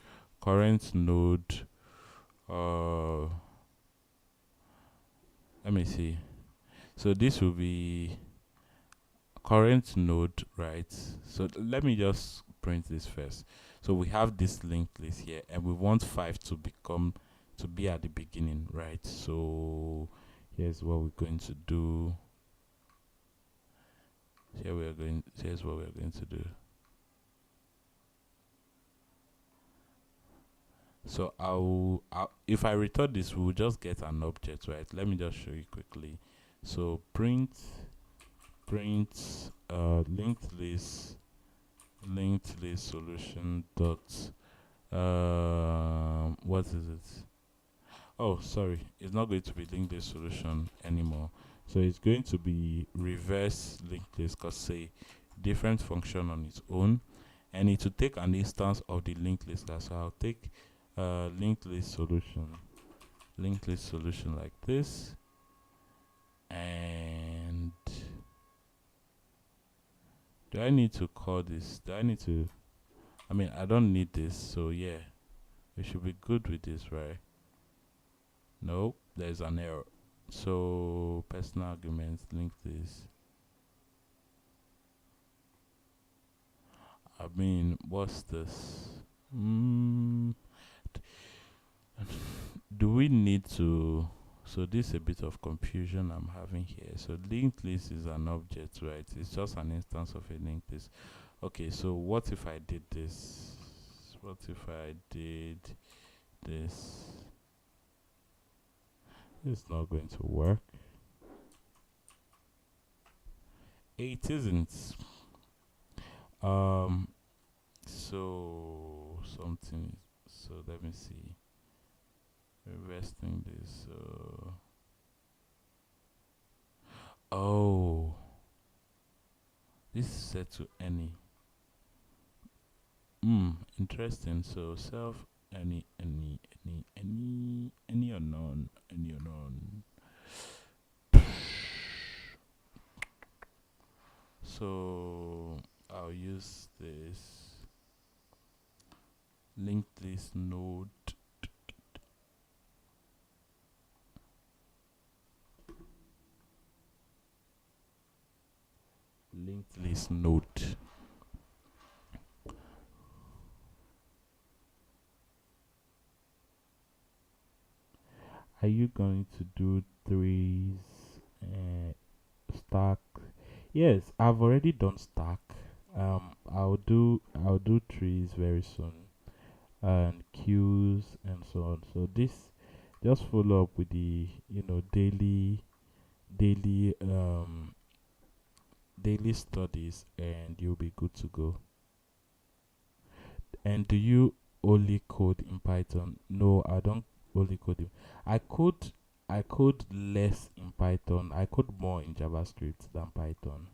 let me see. So this will be current node, right? So let me just print this first. So we have this linked list here, and we want 5 to be at the beginning, right? So here's what we're going to do. Here's what we're going to do. So if I return this, we'll just get an object, right? Let me just show you quickly. So print linked list solution dot what is it? Oh, sorry, it's not going to be linked list solution anymore. So it's going to be reverse linked list, because say different function on its own, and it will take an instance of the linked list. So I'll take linked list solution like this, and do I need to call this? Do I need to? I mean, I don't need this, so yeah, we should be good with this, right? No, there's an error. So personal arguments, link this. I mean, what's this? Do we need to? So this is a bit of confusion I'm having here. So linked list is an object, right? It's just an instance of a linked list. Okay, so what if I did this? What if I did this? It's not going to work. It isn't. So something. So let me see. Reversing this. Oh, this is set to any. Interesting. So self any or none, any or none. So I'll use this linked list node. Linked list node. Are you going to do threes stack? Yes, I've already done stack. I'll do trees very soon, and queues and so on. So this, just follow up with the daily daily studies, and you'll be good to go. And do you only code in Python? No, I don't only code in. I code less in Python. I code more in JavaScript than Python.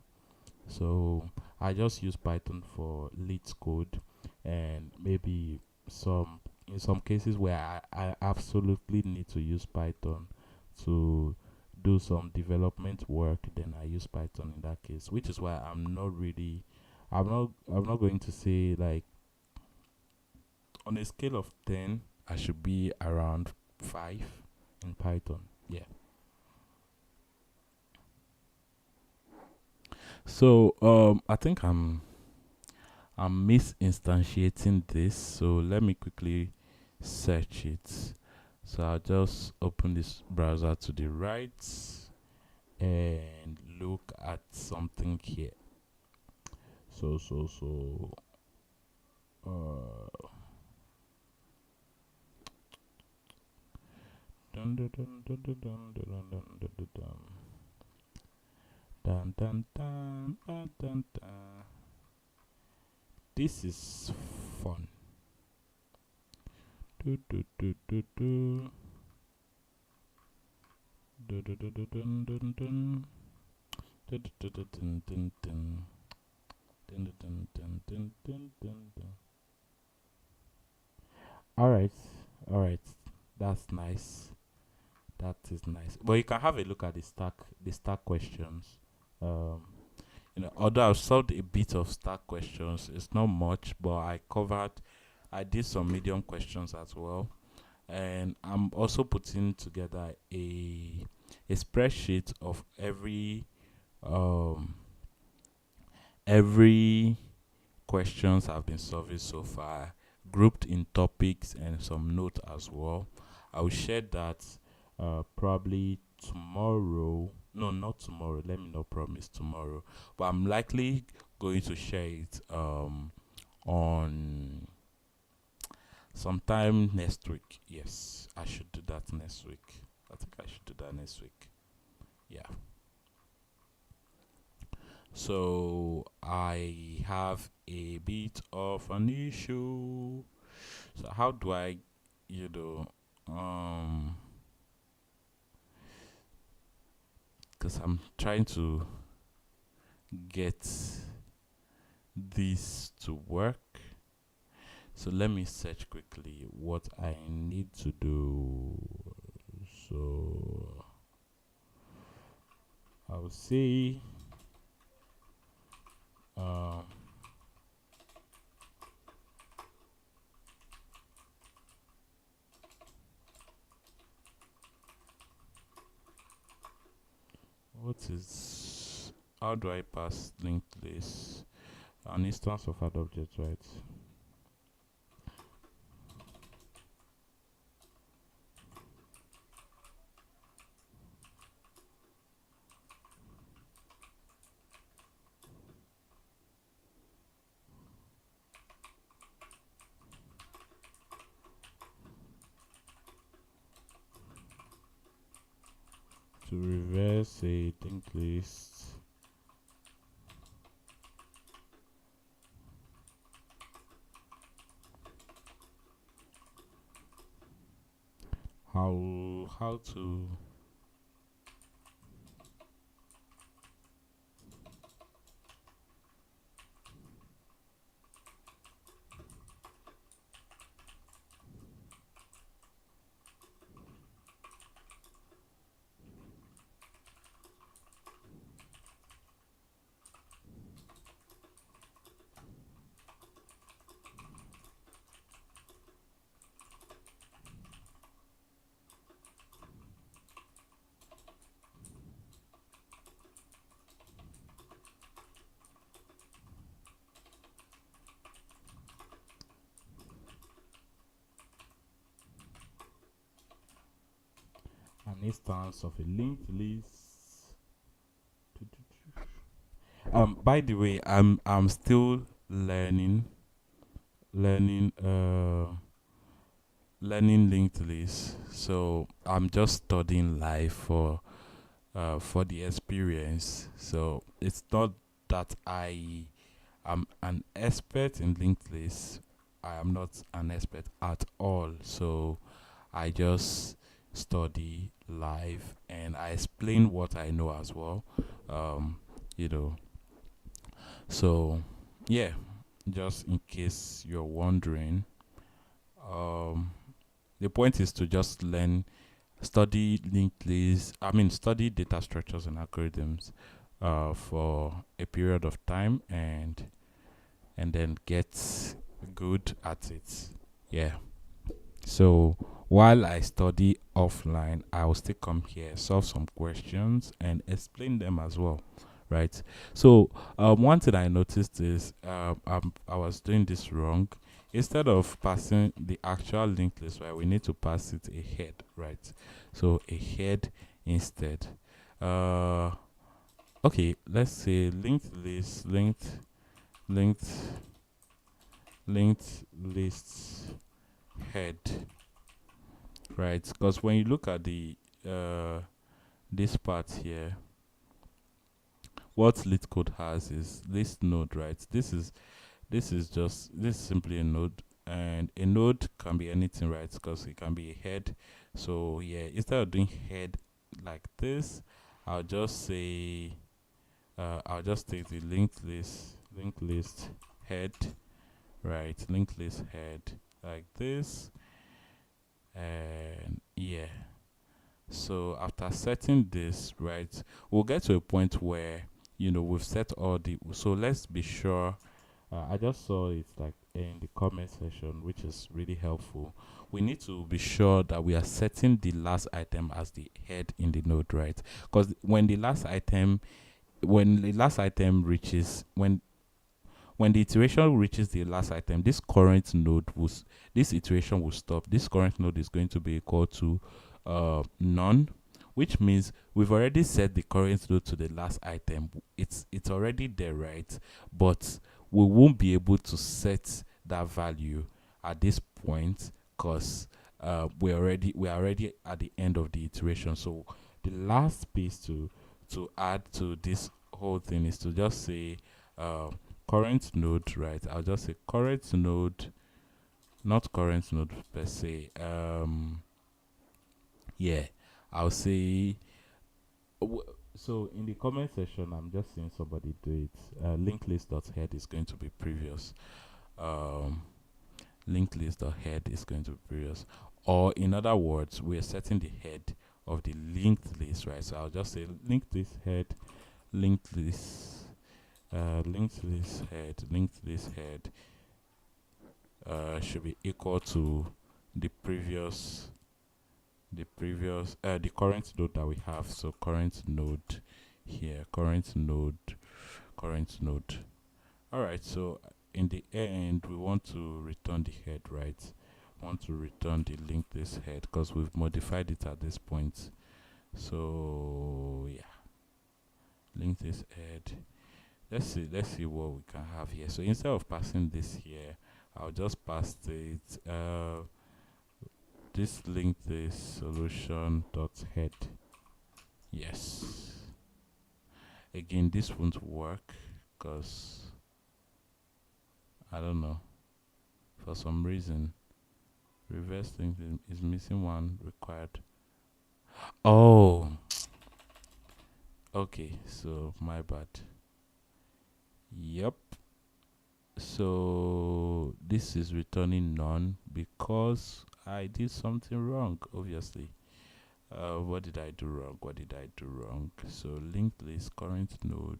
So I just use Python for LEETCODE, and maybe in some cases where I absolutely need to use Python to do some development work, then I use Python in that case, which is why I'm not going to say, like, on a scale of 10 I should be around 5 in Python. Yeah. So I think I'm misinstantiating this, so let me quickly search it. So I'll just open this browser to the right and look at something here. So dun dun dun dun dun dun dun dun dun dun dun dun dun dun dun. This is fun. Do do do do do. Do do do do dun dun dun. Do do do do dun dun dun. Dun dun dun dun dun dun dun. Alright, that's nice. That is nice. But you can have a look at the stack questions. Although I've solved a bit of stack questions, it's not much, but I did some medium questions as well. And I'm also putting together a spreadsheet of um every questions I've been solving so far, grouped in topics and some notes as well. I will share that probably tomorrow. No, not tomorrow. Let me not promise tomorrow, but I'm likely going to share it on sometime next week. Yes, I should do that next week. I think I should do that next week. Yeah. So I have a bit of an issue. So how do I, you know, because I'm trying to get this to work. So let me search quickly what I need to do. So I will say, um, what is, how do I pass linked list? An instance of add object, right? To reverse a linked list, how to, an instance of a linked list. By the way, I'm still learning learning linked list. So I'm just studying live for the experience. So it's not that I am an expert in linked list. I am not an expert at all. So I just study live and I explain what I know as well. Um, you know. So yeah, just in case you're wondering, um, the point is to just learn, study linked list. I mean, study data structures and algorithms for a period of time and then get good at it. Yeah. So while I study offline, I will still come here, solve some questions, and explain them as well, right? So one thing I noticed is I was doing this wrong. Instead of passing the actual linked list, right, we need to pass it a head, right? So a head instead. Uh, okay, let's say linked list, linked, linked lists head, right? Because when you look at the this part here, what LeetCode has is this node, right? This is simply a node, and a node can be anything, right? Because it can be a head. So yeah, instead of doing head like this, I'll just say I'll just take the linked list head, right? Linked list head like this, and yeah. So after setting this, right, we'll get to a point where we've set all the. So let's be sure. I just saw it like in the comment section, which is really helpful. We need to be sure that we are setting the last item as the head in the node, right? Because when the last item reaches when the iteration reaches the last item, this iteration will stop. This current node is going to be equal to none, which means we've already set the current node to the last item. It's already there, right? But we won't be able to set that value at this point because we're already at the end of the iteration. So the last piece to add to this whole thing is to just say current node, right? I'll just say current node, not current node per se. Yeah, I'll say. So in the comment section, I'm just seeing somebody do it. Linked list.head is going to be previous. Um, linked list.head is going to be previous. Or in other words, we're setting the head of the linked list, right? So I'll just say linked list head, linked list, linked list head should be equal to the previous the current node that we have. So current node here, current node. All right, so in the end we want to return the head, right? Want to return the linked list head because we've modified it at this point. So yeah, linked list head. Let's see what we can have here. So instead of passing this here, I'll just pass it this linked list solution dot head. Yes, again this won't work because I don't know, for some reason reverse linked is missing one required. Oh, okay, so my bad. Yep, so this is returning none because I did something wrong, obviously. What did I do wrong? So linked list current node,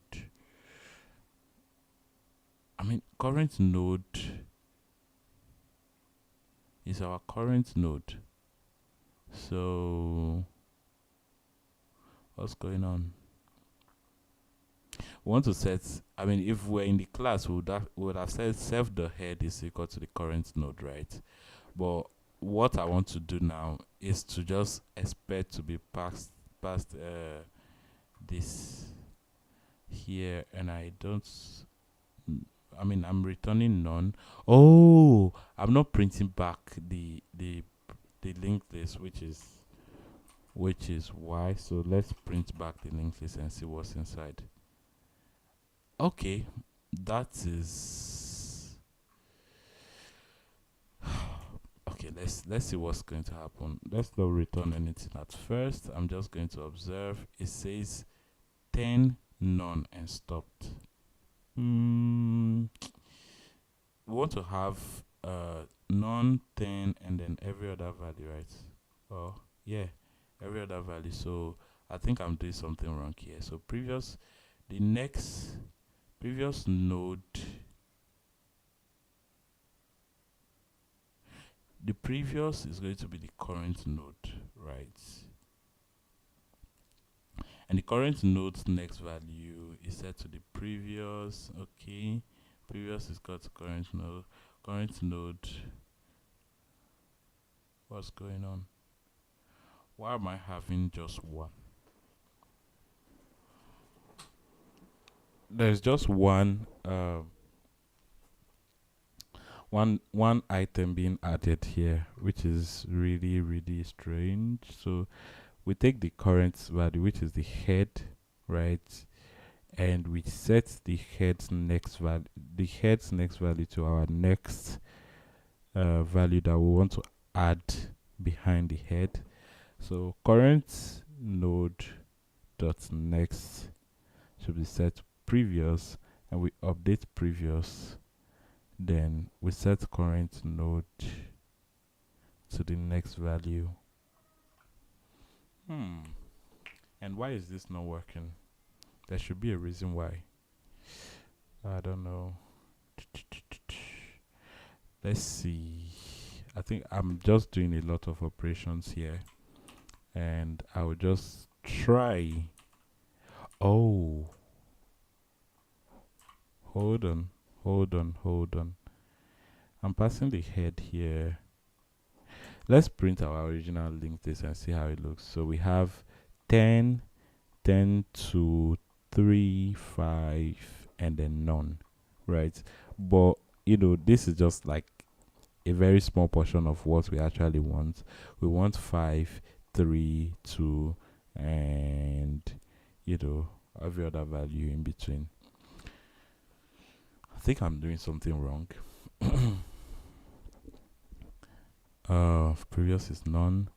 current node is our current node. So what's going on? We want to set, if we're in the class, we would have said self the head is equal to the current node, right? But what I want to do now is to just expect to be past this here, and I'm returning none. Oh, I'm not printing back the linked list, which is why. So let's print back the linked list and see what's inside. Okay, that is okay. Let's see what's going to happen. Let's not return anything at first. I'm just going to observe. It says 10 none and stopped. We want to have none, 10, and then every other value, right? Oh yeah, every other value. So I think I'm doing something wrong here. So the next previous node, the previous is going to be the current node, right? And the current node's next value is set to the previous. Okay, previous is got to current node. What's going on? Why am I having just one? There's just one item being added here, which is really, really strange. So we take the current value, which is the head, right? And we set the head's next value to our next value that we want to add behind the head. So current node dot next should be set to previous, and we update previous. Then we set current node to the next value. And why is this not working? There should be a reason why. I don't know. Let's see. I think I'm just doing a lot of operations here, and I will just try. Oh, hold on, hold on. I'm passing the head here. Let's print our original linked list and see how it looks. So we have 10, 10 to 3, 5, and then none, right? But this is just like a very small portion of what we actually want. We want 5, 3, 2, and every other value in between. I think I'm doing something wrong. Previous is none.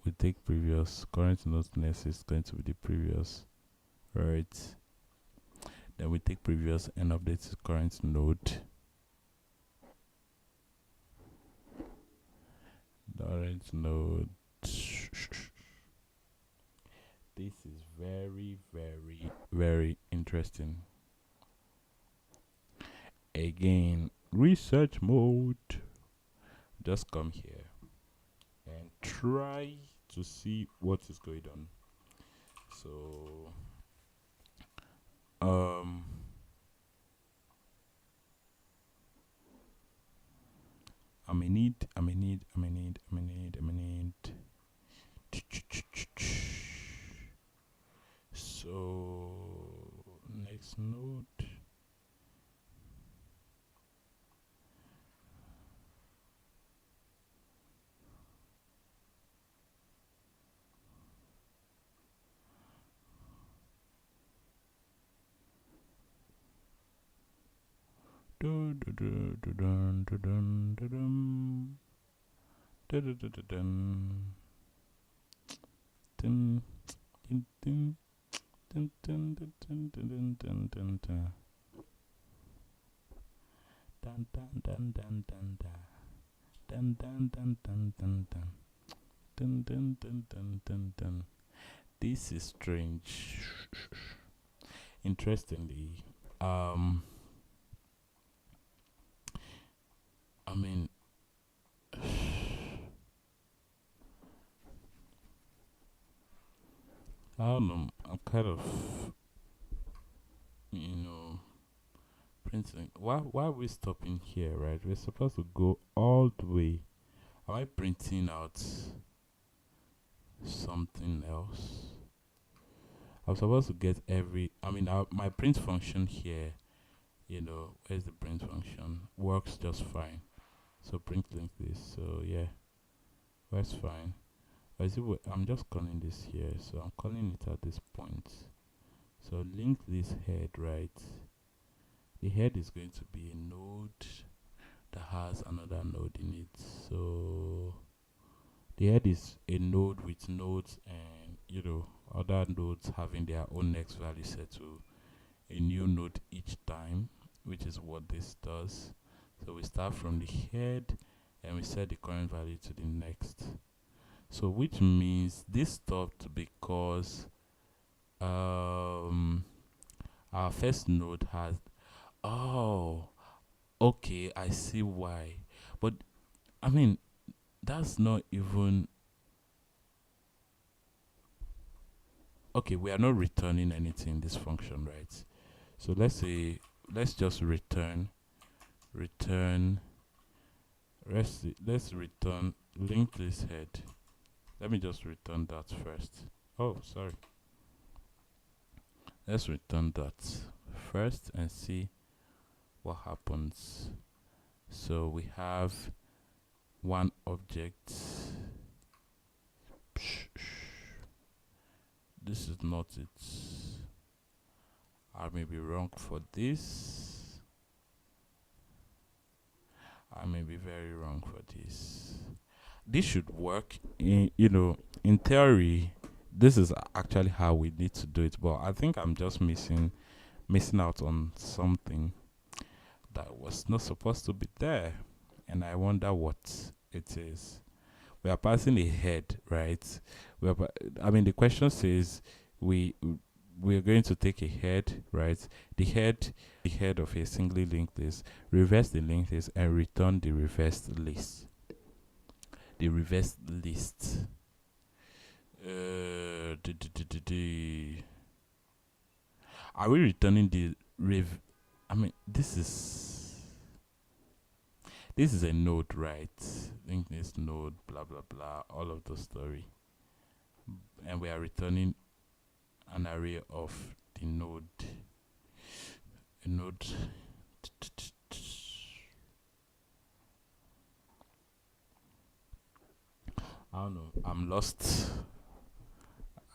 We take previous. Current node next is going to be the previous, right? Then we take previous and update to current node. Current node. This is very, very, very interesting. Again, research mode. Just come here and try to see what is going on. So I may need so next node. This is strange. Interestingly, I mean, I don't know. I'm kind of, printing. Why are we stopping here, right? We're supposed to go all the way. Am I printing out something else? I'm supposed to get my print function here, where's the print function? Works just fine. So print link this. So yeah, works fine. I'm just calling this here. So I'm calling it at this point. So link this head, right? The head is going to be a node that has another node in it. So the head is a node with nodes and other nodes having their own next value set to a new node each time, which is what this does. So we start from the head and we set the current value to the next. So which means this stopped because our first node has okay, I see why. But that's not even okay. We are not returning anything in this function, right? So let's just return let's return link this head. Let me just return that first. Oh, sorry. Let's return that first and see what happens. So we have one object. This is not it. I may be wrong for this. I may be very wrong for this. This should work in theory. This is actually how we need to do it, but I think I'm just missing out on something that was not supposed to be there, and I wonder what it is. We are passing a head, right? The question says we're going to take a head, right? The head of a singly linked list, reverse the linked list, and return the reversed list. The reversed list. Are we returning the rev? I mean, this is a node, right? Linked list node, blah blah blah, all of the story, and we are returning an array of the node. A node. I don't know. I'm lost.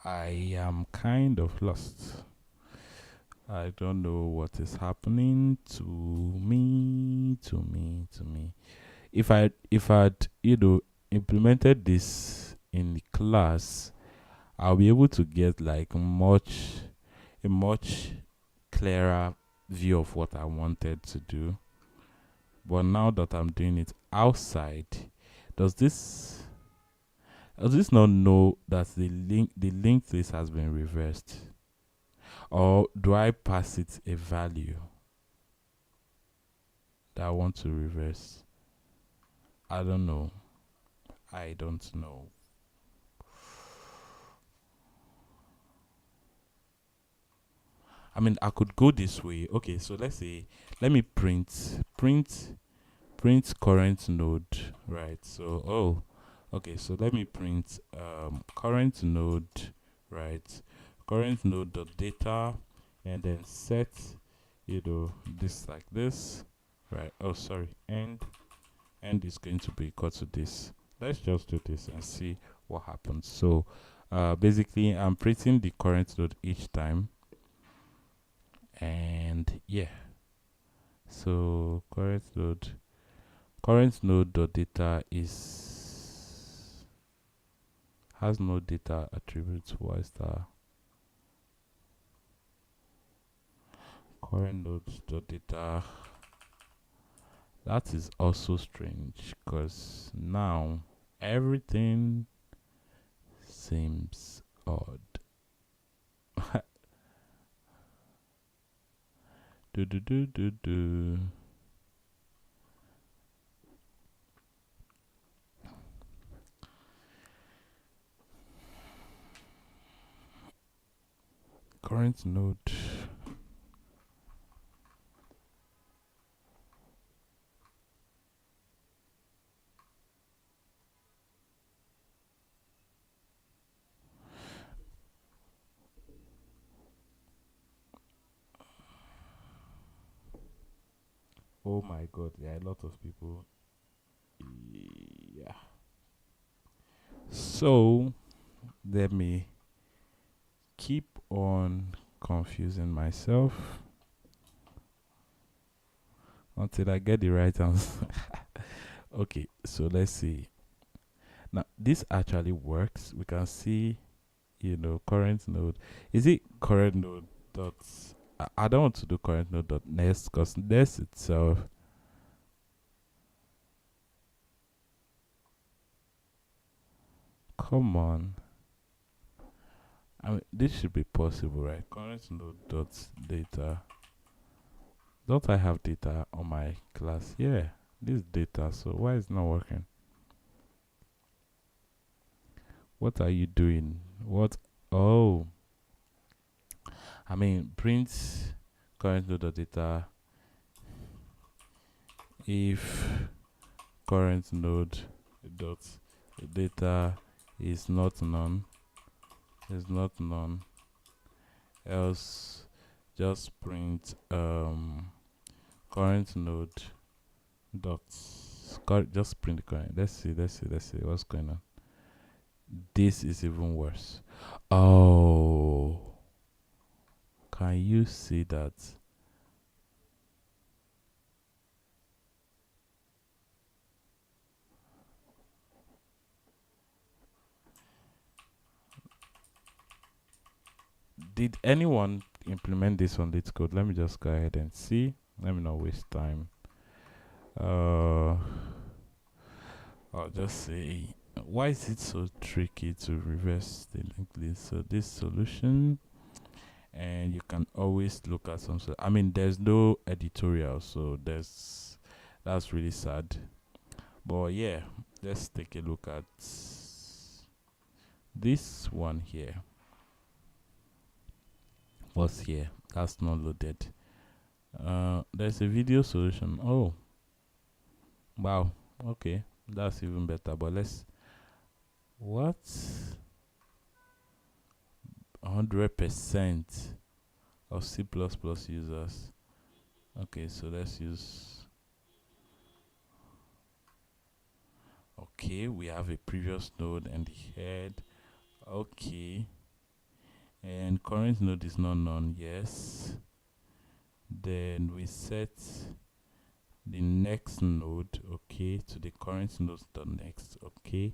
I am kind of lost. I don't know what is happening to me. If I'd implemented this in the class, I'll be able to get like a much clearer view of what I wanted to do. But now that I'm doing it outside, does this not know that the linked list has been reversed? Or do I pass it a value that I want to reverse? I don't know. I don't know. I mean, I could go this way. Okay, so let me print current node, right? So okay, so let me print current node, right? Current node dot data, and then set this like this, right? Oh, sorry, and is going to be equal to this. Let's just do this and see what happens. So basically I'm printing the current node each time, and yeah, so current node dot data has no data attributes. Why is that? Current node dot data, that is also strange, because now everything seems odd. do. Current node. Oh my god, there are a lot of people. Yeah. So let me keep on confusing myself until I get the right answer. Okay, so let's see. Now this actually works. We can see, current node. Is it current node dot? I don't want to do current node dot next, because next itself. Come on. I mean, this should be possible, right? Current node dot data. Don't I have data on my class? Yeah, this data. So why is it not working? What are you doing? What? Oh, I mean, print current node dot data if current node dot data is not none, else just print current node dot just print the current. Let's see what's going on. This is even worse. Oh, can you see that? Did anyone implement this on LeetCode? Let me just go ahead and see. Let me not waste time. I'll just say, why is it so tricky to reverse the linked list? So this solution, and you can always look at some. I mean, there's no editorial, so that's really sad. But yeah, let's take a look at this one here. What's here? That's not loaded. There's a video solution. Oh, wow. Okay, that's even better. But let's what 100% of C++ users. Okay, so let's use. Okay, we have a previous node and the head. Okay, and current node is not none. Yes. Then we set the next node, okay, to the current node dot next, okay,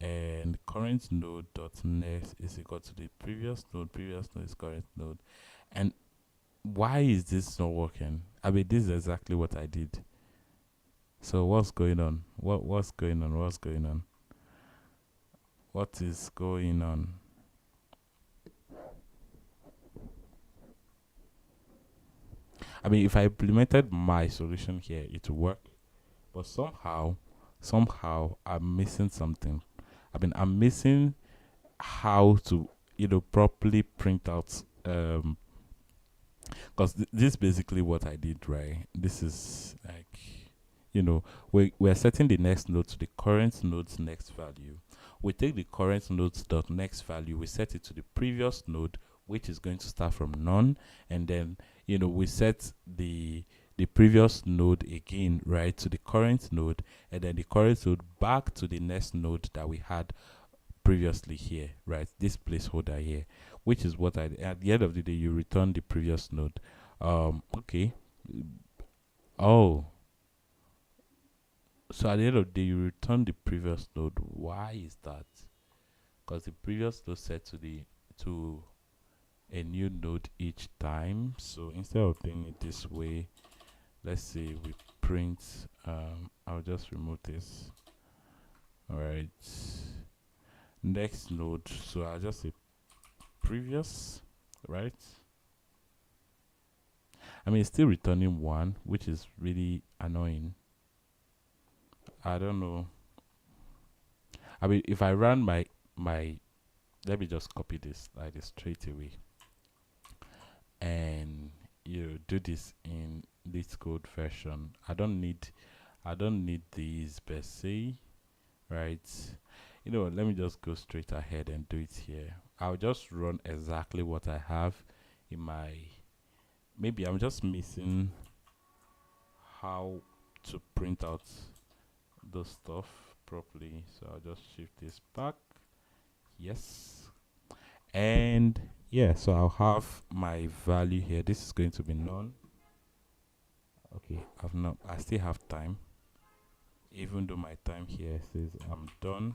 and current node dot next is equal to the previous node is current node. And why is this not working? I mean, this is exactly what I did. So what's going on? What's going on? What's going on? What is going on? I mean, if I implemented my solution here, it would work. But somehow I'm missing something. I mean, I'm missing how to, properly print out, because this is basically what I did, right? This is like, we're setting the next node to the current node's next value. We take the current node's dot next value, we set it to the previous node, which is going to start from none, and then we set the previous node again, right, to the current node, and then the current node back to the next node that we had previously here, right, this placeholder here, which is what at the end of the day you return the previous node. Okay. Oh, so at the end of the day you return the previous node. Why is that? Because the previous node set to a new node each time. So instead of doing it this way, let's say we print, I'll just remove this. All right, next node. So I'll just say previous, right? I mean, it's still returning 1, which is really annoying. I don't know. I mean, if I run my let me just copy this like this straight away, and do this in LEETCODE version. I don't need these per se, right? Let me just go straight ahead and do it here. I'll just run exactly what I have in my. Maybe I'm just missing how to print out the stuff properly, so I'll just shift this back. Yes, and yeah, so I'll have my value here. This is going to be none. Okay, I still have time, even though my time here says I'm done.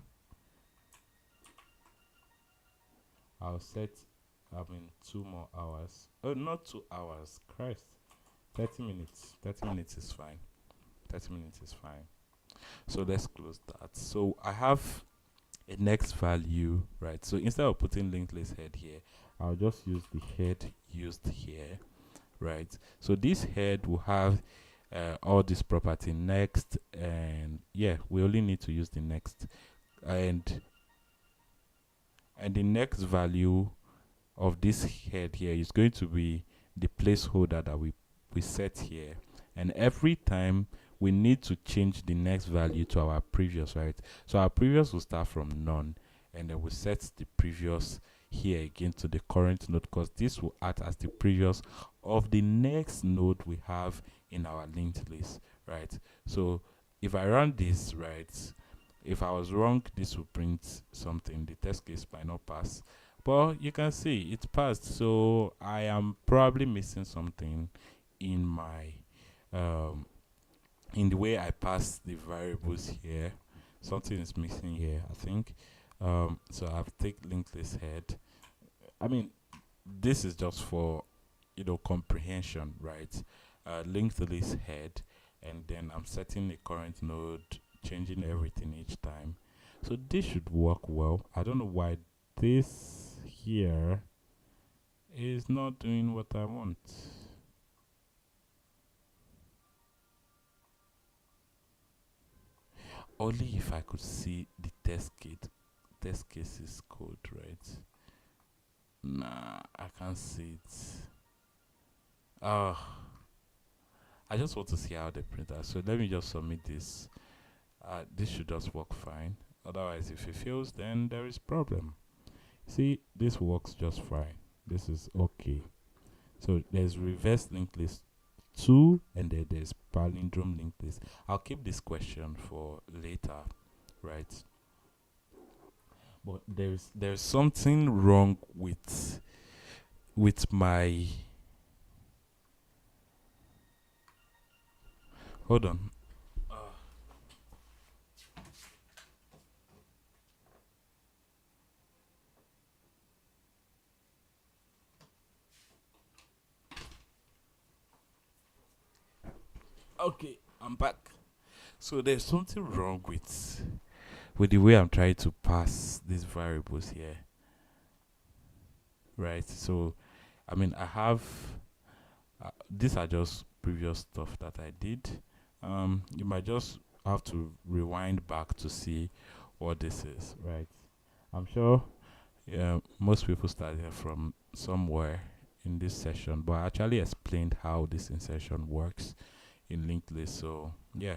I'll set, 2 more hours. Oh, not 2 hours, Christ. 30 minutes. 30 minutes is fine. 30 minutes is fine. So let's close that. So I have a next value, right? So instead of putting linked list head here, I'll just use the head used here, right? So this head will have all this property next, and yeah, we only need to use the next, and the next value of this head here is going to be the placeholder that we set here, and every time we need to change the next value to our previous, right? So our previous will start from none, and then we set the previous here again to the current node, because this will act as the previous of the next node we have in our linked list, right? So if I run this, right, if I was wrong, this will print something. The test case might not pass, but you can see it passed. So I am probably missing something in my in the way I pass the variables here. Something is missing here, I think. So I've taken linked list head. I mean, this is just for comprehension, right? Linked list head, and then I'm setting the current node, changing everything each time. So this should work well. I don't know why this here It's not doing what I want. Only if I could see the test cases code, right? Nah, I can't see it. Ah, I just want to see how they print that. So let me just submit this. This should just work fine. Otherwise, if it fails, then there is problem. See, this works just fine. This is okay. So there's reverse linked list 2, and then there's palindrome linked list. I'll keep this question for later, right? But there's something wrong with my. Hold on. Okay, I'm back. So there's something wrong with the way I'm trying to pass these variables here, right? So, I mean, I have these are just previous stuff that I did. You might just have to rewind back to see what this is, right? I'm sure most people started from somewhere in this session, but I actually explained how this insertion works in linked list. So yeah,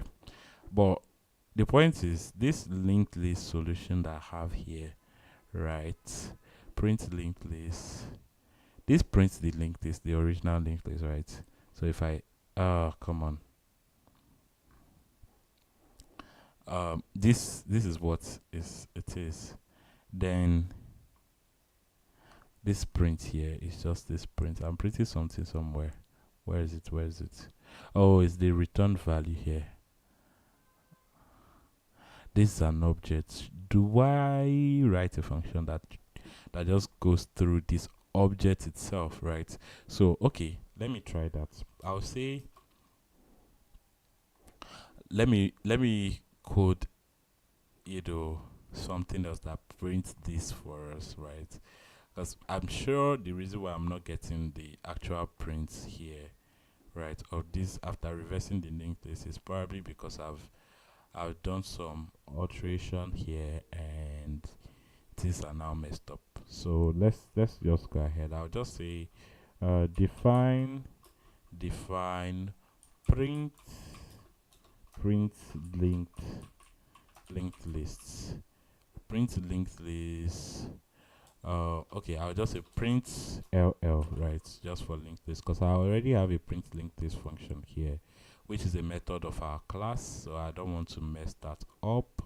but the point is this linked list solution that I have here, right? Print linked list. This prints the linked list, the original linked list, right? So if I, come on, this is what it is. Then this print here is just this print. I'm printing something somewhere. Where is it? Where is it? Oh, it's the return value here. This is an object. Do I write a function that just goes through this object itself, right? So okay, let me try that. I'll say let me code something else that prints this for us, right? Because I'm sure the reason why I'm not getting the actual prints here, right, of this after reversing the linked list is probably because I've done some alteration here and things are now messed up. So let's just go ahead. I'll just say define print print linked linked lists. Print linked lists. Okay, I'll just say print ll, right, just for linked list, because I already have a print linked list function here, which is a method of our class, so I don't want to mess that up,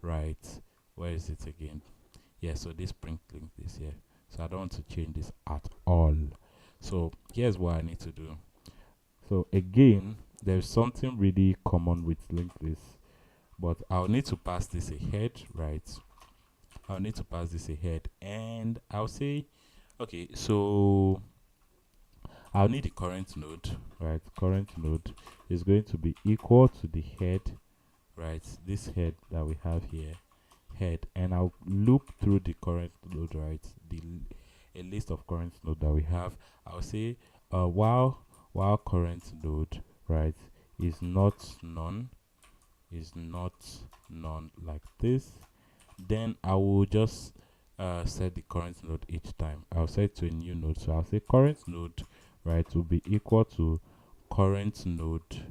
right? Where is it again? Yeah, so this print linked list here, so I don't want to change this at all. So here's what I need to do. So again, there's something really common with linked lists, but I'll need to pass this ahead, right? I'll need to pass this ahead, and I'll say, okay, so I'll need the current node, right? Current node is going to be equal to the head, right? This head that we have here, head, and I'll loop through the current node, right? A list of current node that we have. I'll say, while current node, right, is not none, like this, then I will just set the current node each time. I'll set to a new node. So I'll say current node, right, will be equal to current node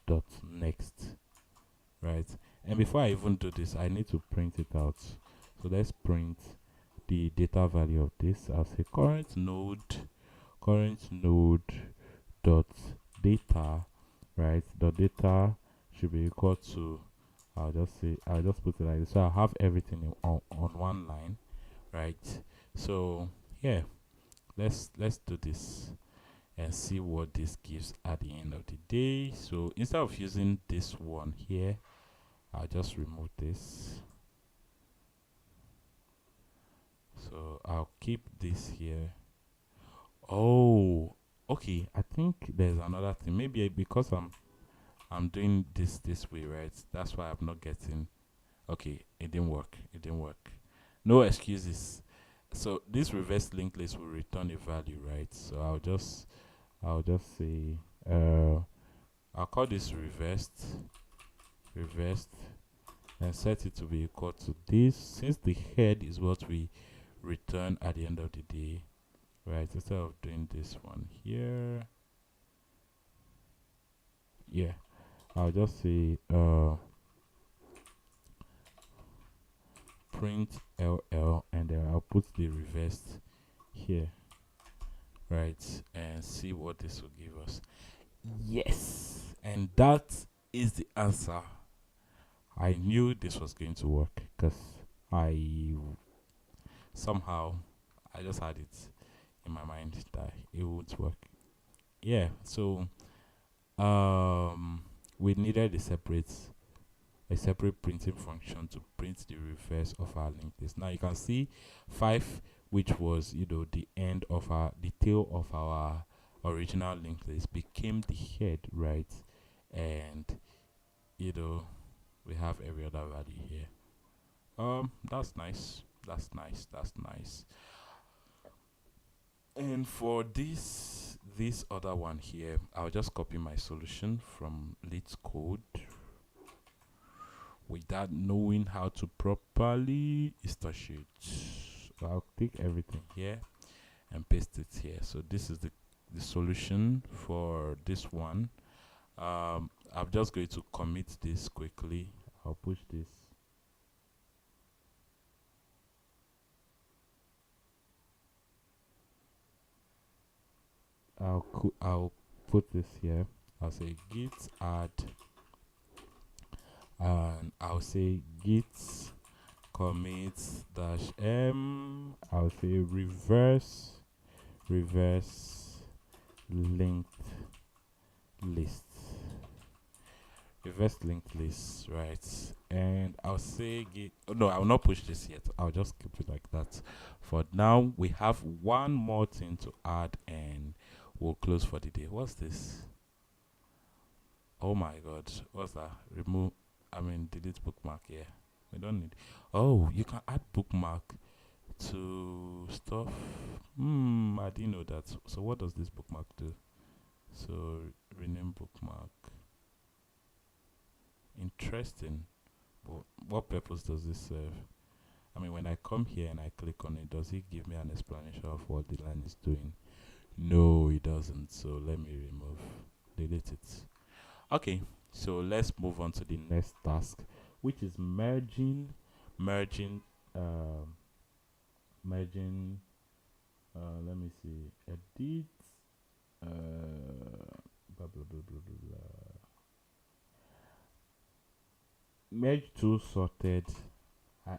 dot next, right? And before I even do this, I need to print it out. So let's print the data value of this. I'll say current node dot data, right? Dot data should be equal to, I'll just put it like this. So I'll have everything on one line, right? So yeah, let's do this and see what this gives at the end of the day. So instead of using this one here, I'll just remove this. So I'll keep this here. Oh, okay. I think there's another thing. Maybe because I'm doing this way, right? That's why I'm not getting. Okay, it didn't work. No excuses. So this reverse linked list will return a value, right? So I'll just say uh I'll call this reversed and set it to be equal to this, since the head is what we return at the end of the day, right? Instead of doing this one here, yeah, I'll just say print ll, and then I'll put the reversed here, right? And see what this will give us. Yes, and that is the answer. I knew this was going to work because I somehow I just had it in my mind that it would work. Yeah, so we needed a separate printing function to print the reverse of our linked list. Now you can see 5, which was the end of the tail of our original linked list, became the head, right? And you know we have every other value here. That's nice. That's nice. And for this other one here, I'll just copy my solution from LEETCODE without knowing how to properly instantiate. So I'll take everything here and paste it here. So this is the solution for this one. I'm just going to commit this quickly. I'll push this. I'll put this here. I'll say git add, and I'll say git commit dash m. I'll say reverse linked list. Reverse linked list, right? And I'll say git. Oh, no, I'll not push this yet. I'll just keep it like that. For now, we have one more thing to add, and we'll close for the day. What's this? Oh my god, what's that? Delete bookmark. Yeah, we don't need. Oh, you can add bookmark to stuff. I didn't know that. So what does this bookmark do? So rename bookmark. Interesting. But what purpose does this serve? When I come here and I click on it, does it give me an explanation of what the line is doing? No, it doesn't. So let me delete it. Okay, so let's move on to the next task, which is merging, um, merging. Let me see. Edit. Blah blah blah blah blah blah. Merge two sorted. I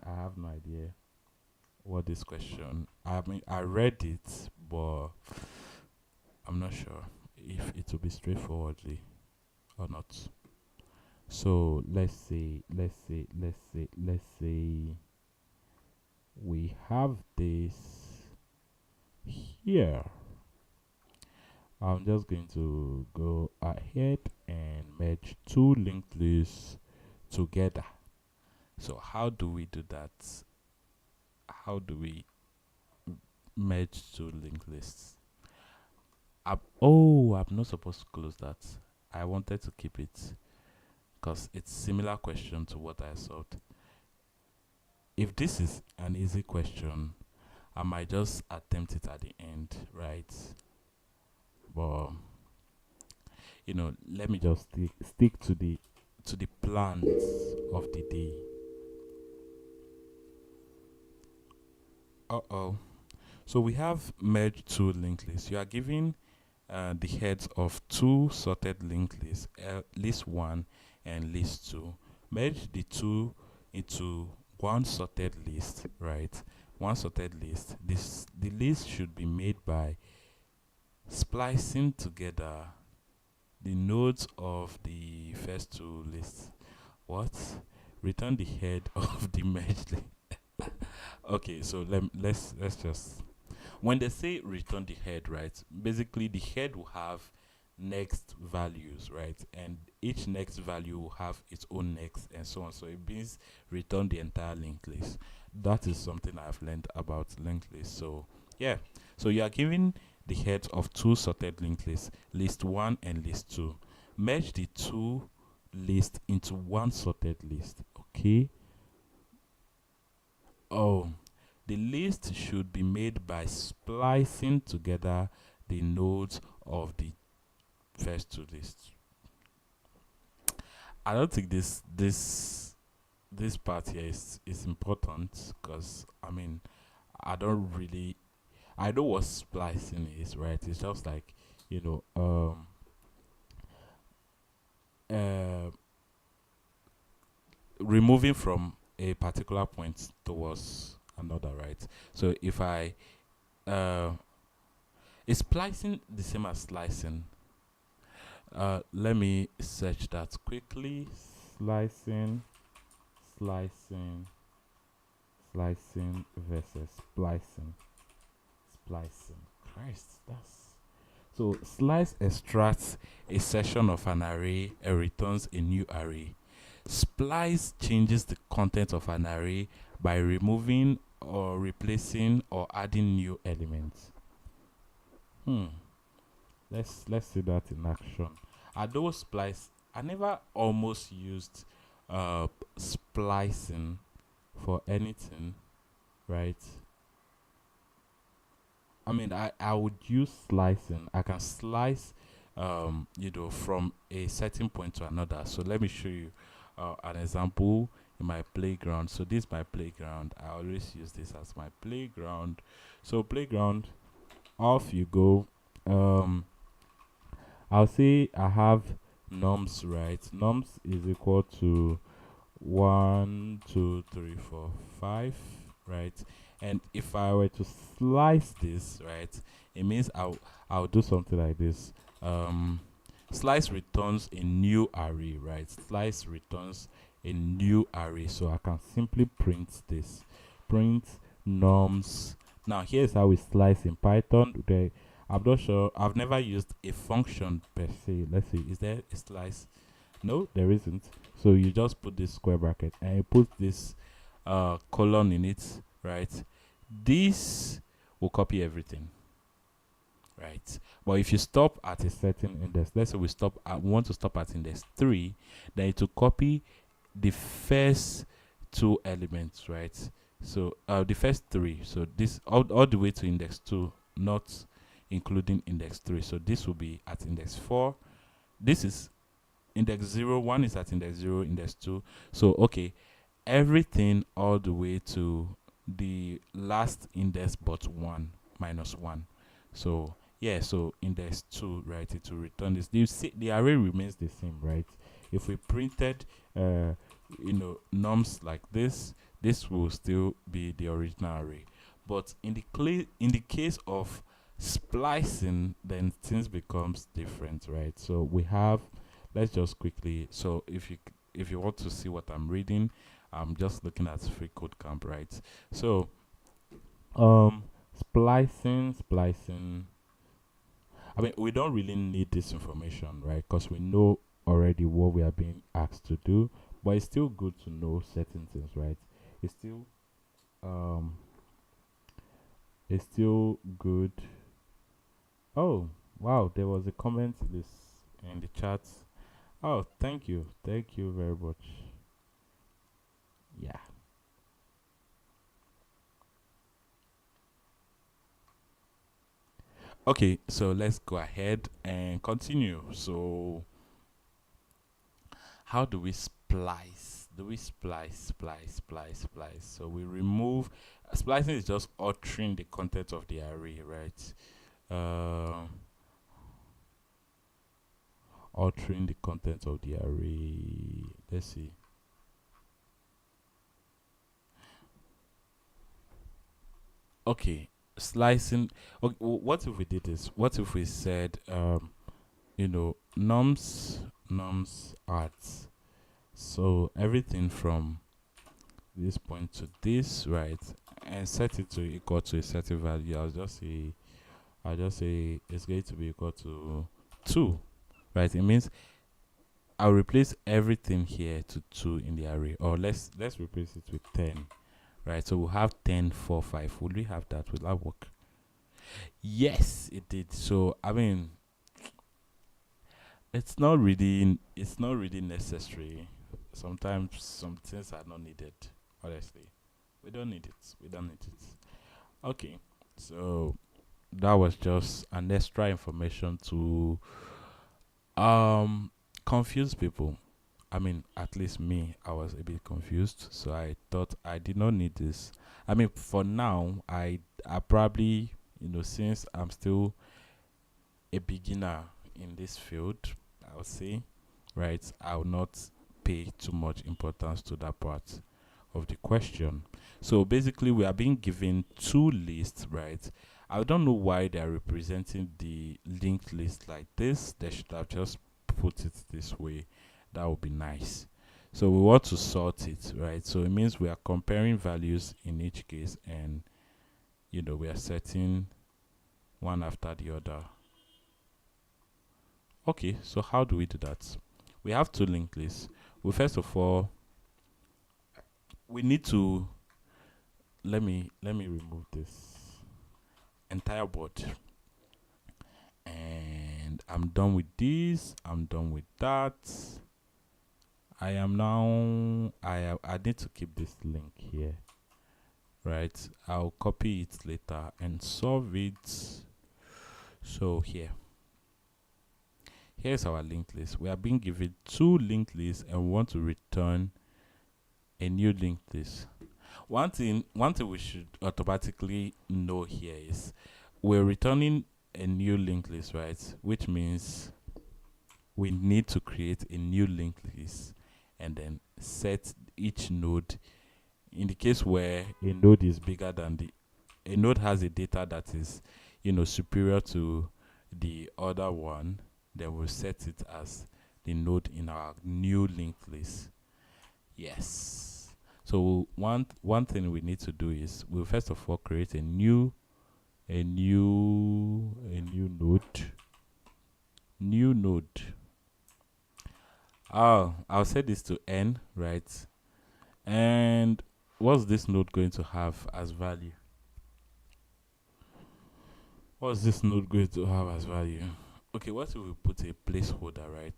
have no idea what this question. I read it, but I'm not sure if it will be straightforwardly or not. So let's say we have this here. I'm just going to go ahead and merge two linked lists together. So how do we do that? How do we merge two linked lists? I'm not supposed to close that. I wanted to keep it because it's similar question to what I solved. If this is an easy question, I might just attempt it at the end, right? But let me just stick to the plans of the day. So we have merged two linked lists. You are given the heads of two sorted linked lists, list 1 and list 2. Merge the two into one sorted list, right? One sorted list. The list should be made by splicing together the nodes of the first two lists. What? Return the head of the merged list. Okay, so let's just, when they say return the head, right? Basically, the head will have next values, right? And each next value will have its own next, and so on. So it means return the entire linked list. that is something I've learned about linked lists. So yeah, so you are given the heads of two sorted linked lists, list 1 and list 2. Merge the two lists into one sorted list. Okay. Oh, the list should be made by splicing together the nodes of the first two lists. I don't think this part here is important, because I mean, I don't really, I know what splicing is, right? It's just like, you know, uh, removing from a particular point towards another, right? So if I is splicing the same as slicing? Let me search that quickly. Slicing, slicing, slicing versus splicing. Splicing. Christ, that's so. Slice extracts a section of an array and returns a new array. Splice changes the content of an array by removing or replacing or adding new elements. Let's see that in action. Are those splice? I never almost used splicing for anything, right? I mean, I would use slicing. I can slice, from a certain point to another. So let me show you an example in my playground. So this is my playground. I always use this as my playground. So playground, off you go. I'll say I have nums, right? Nums is equal to 1, 2, 3, 4, 5, right? And if I were to slice this, right, it means I'll do something like this. Slice returns a new array, right? Slice returns a new array. So I can simply print this. Print nums. Now here's how we slice in Python. Okay, I'm not sure. I've never used a function per se. Let's see. Is there a slice? No, there isn't. So you just put this square bracket and you put this colon in it, right? This will copy everything, right? But if you stop at a certain index, let's say we want to stop at index 3, then it will copy the first two elements, right? So the first 3. So this all the way to index 2, not including index 3. So this will be at index 4. This is index 0. 1 is at index 0, index 2. So okay, everything all the way to the last index but 1 minus 1. So yeah, so index 2, right, it will return this. You see the array remains the same, right? If we printed nums like this will still be the original array. But in the case of splicing, then things becomes different, right? So we have, let's just quickly, so if you want to see what I'm reading, I'm just looking at free code camp, right? So splicing, I mean, we don't really need this information, right? Because we know already what we are being asked to do, but it's still good to know certain things, right? It's still good. Oh wow, there was a comment in the chat. Oh, thank you very much. Yeah. Okay, so let's go ahead and continue. So how do we splice? Do we splice? So we remove, splicing is just altering the content of the array, right? Altering the content of the array. Let's see. Okay, slicing. Okay, what if we did this? What if we said, nums adds. So everything from this point to this, right, and set it to equal to a certain value. I'll just say it's going to be equal to 2, right? It means I'll replace everything here to 2 in the array, or let's replace it with 10, right? So we'll have 10, 4, 5. Would we have that? Will that work? Yes, it did. So I mean, it's not really necessary. Sometimes some things are not needed. Honestly, we don't need it. We don't need it. Okay, so that was just an extra information to um confuse people. I mean, at least me, I was a bit confused, so I thought I did not need this. I mean, for now, I probably, since I'm still a beginner in this field, I would say, right, I will not pay too much importance to that part of the question. So basically, we are being given two lists, right? I don't know why they are representing the linked list like this. They should have just put it this way. That would be nice. So we want to sort it, right? So it means we are comparing values in each case, and we are setting one after the other. Okay, so how do we do that? We have two linked lists. Well, first of all, we need to let me remove this entire board, and I'm done with this. I'm done with that. I am now. I need to keep this link here, right? I'll copy it later and solve it. So here's our linked list. We are being given two linked lists, and we want to return a new linked list. One thing we should automatically know here is we're returning a new linked list, right? Which means we need to create a new linked list and then set each node. In the case where a node is bigger than a node has a data that is, superior to the other one, then we'll set it as the node in our new linked list. Yes. So one thing we need to do is we'll first of all create a new node. New node. I'll set this to n, right? And what's this node going to have as value? What's this node going to have as value? Okay, what if we put a placeholder, right?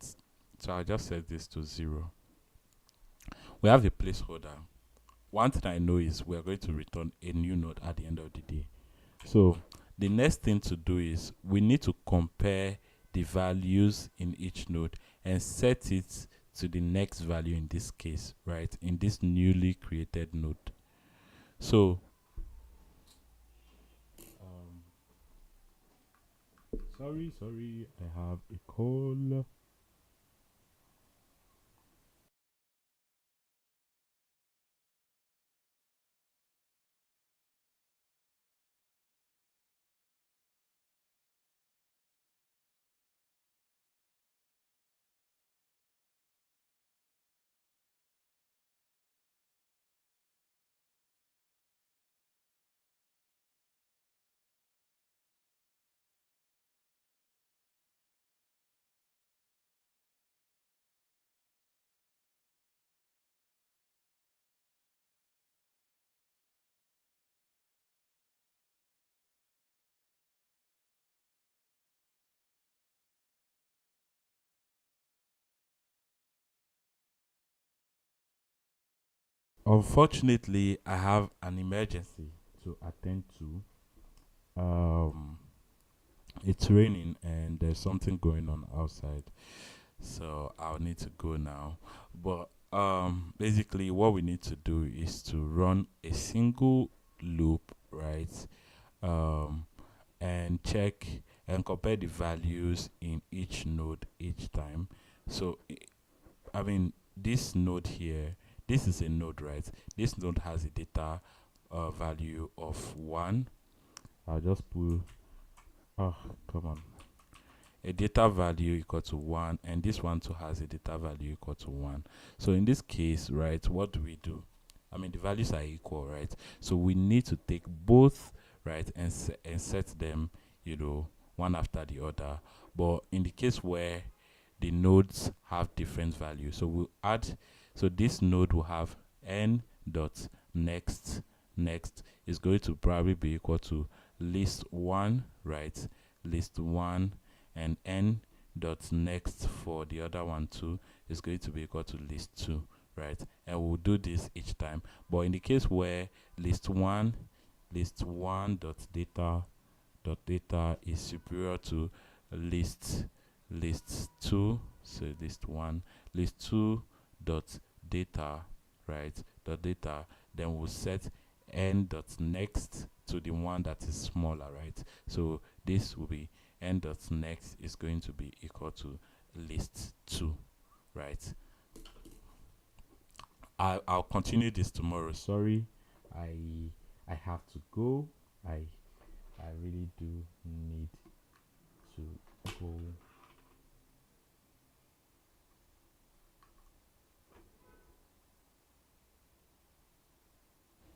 So I'll just set this to 0. We have a placeholder. One thing I know is we're going to return a new node at the end of the day. So the next thing to do is we need to compare the values in each node and set it to the next value in this case, right? In this newly created node. So sorry, I have a call. Unfortunately, I have an emergency to attend to. Um, it's raining and there's something going on outside, so I'll need to go now. But basically, what we need to do is to run a single loop, right? Um, and check and compare the values in each node each time. So I mean, this node here, this is a node, right? This node has a data value of 1. I'll just put, oh, come on. A data value equal to 1, and this one too has a data value equal to 1. So in this case, right, what do we do? I mean, the values are equal, right? So we need to take both, right, and set them, one after the other. But in the case where the nodes have different values, so we'll add, so this node will have n dot next next is going to probably be equal to list 1, right? List 1, and n dot next for the other one too is going to be equal to list 2, right? And we'll do this each time. But in the case where list 1 dot data is superior to list 2, so list 2 dot data, right? Dot data, then we'll set n dot next to the one that is smaller, right? So this will be n dot next is going to be equal to list 2, right? I'll continue this tomorrow. Sorry, I have to go. I really do need to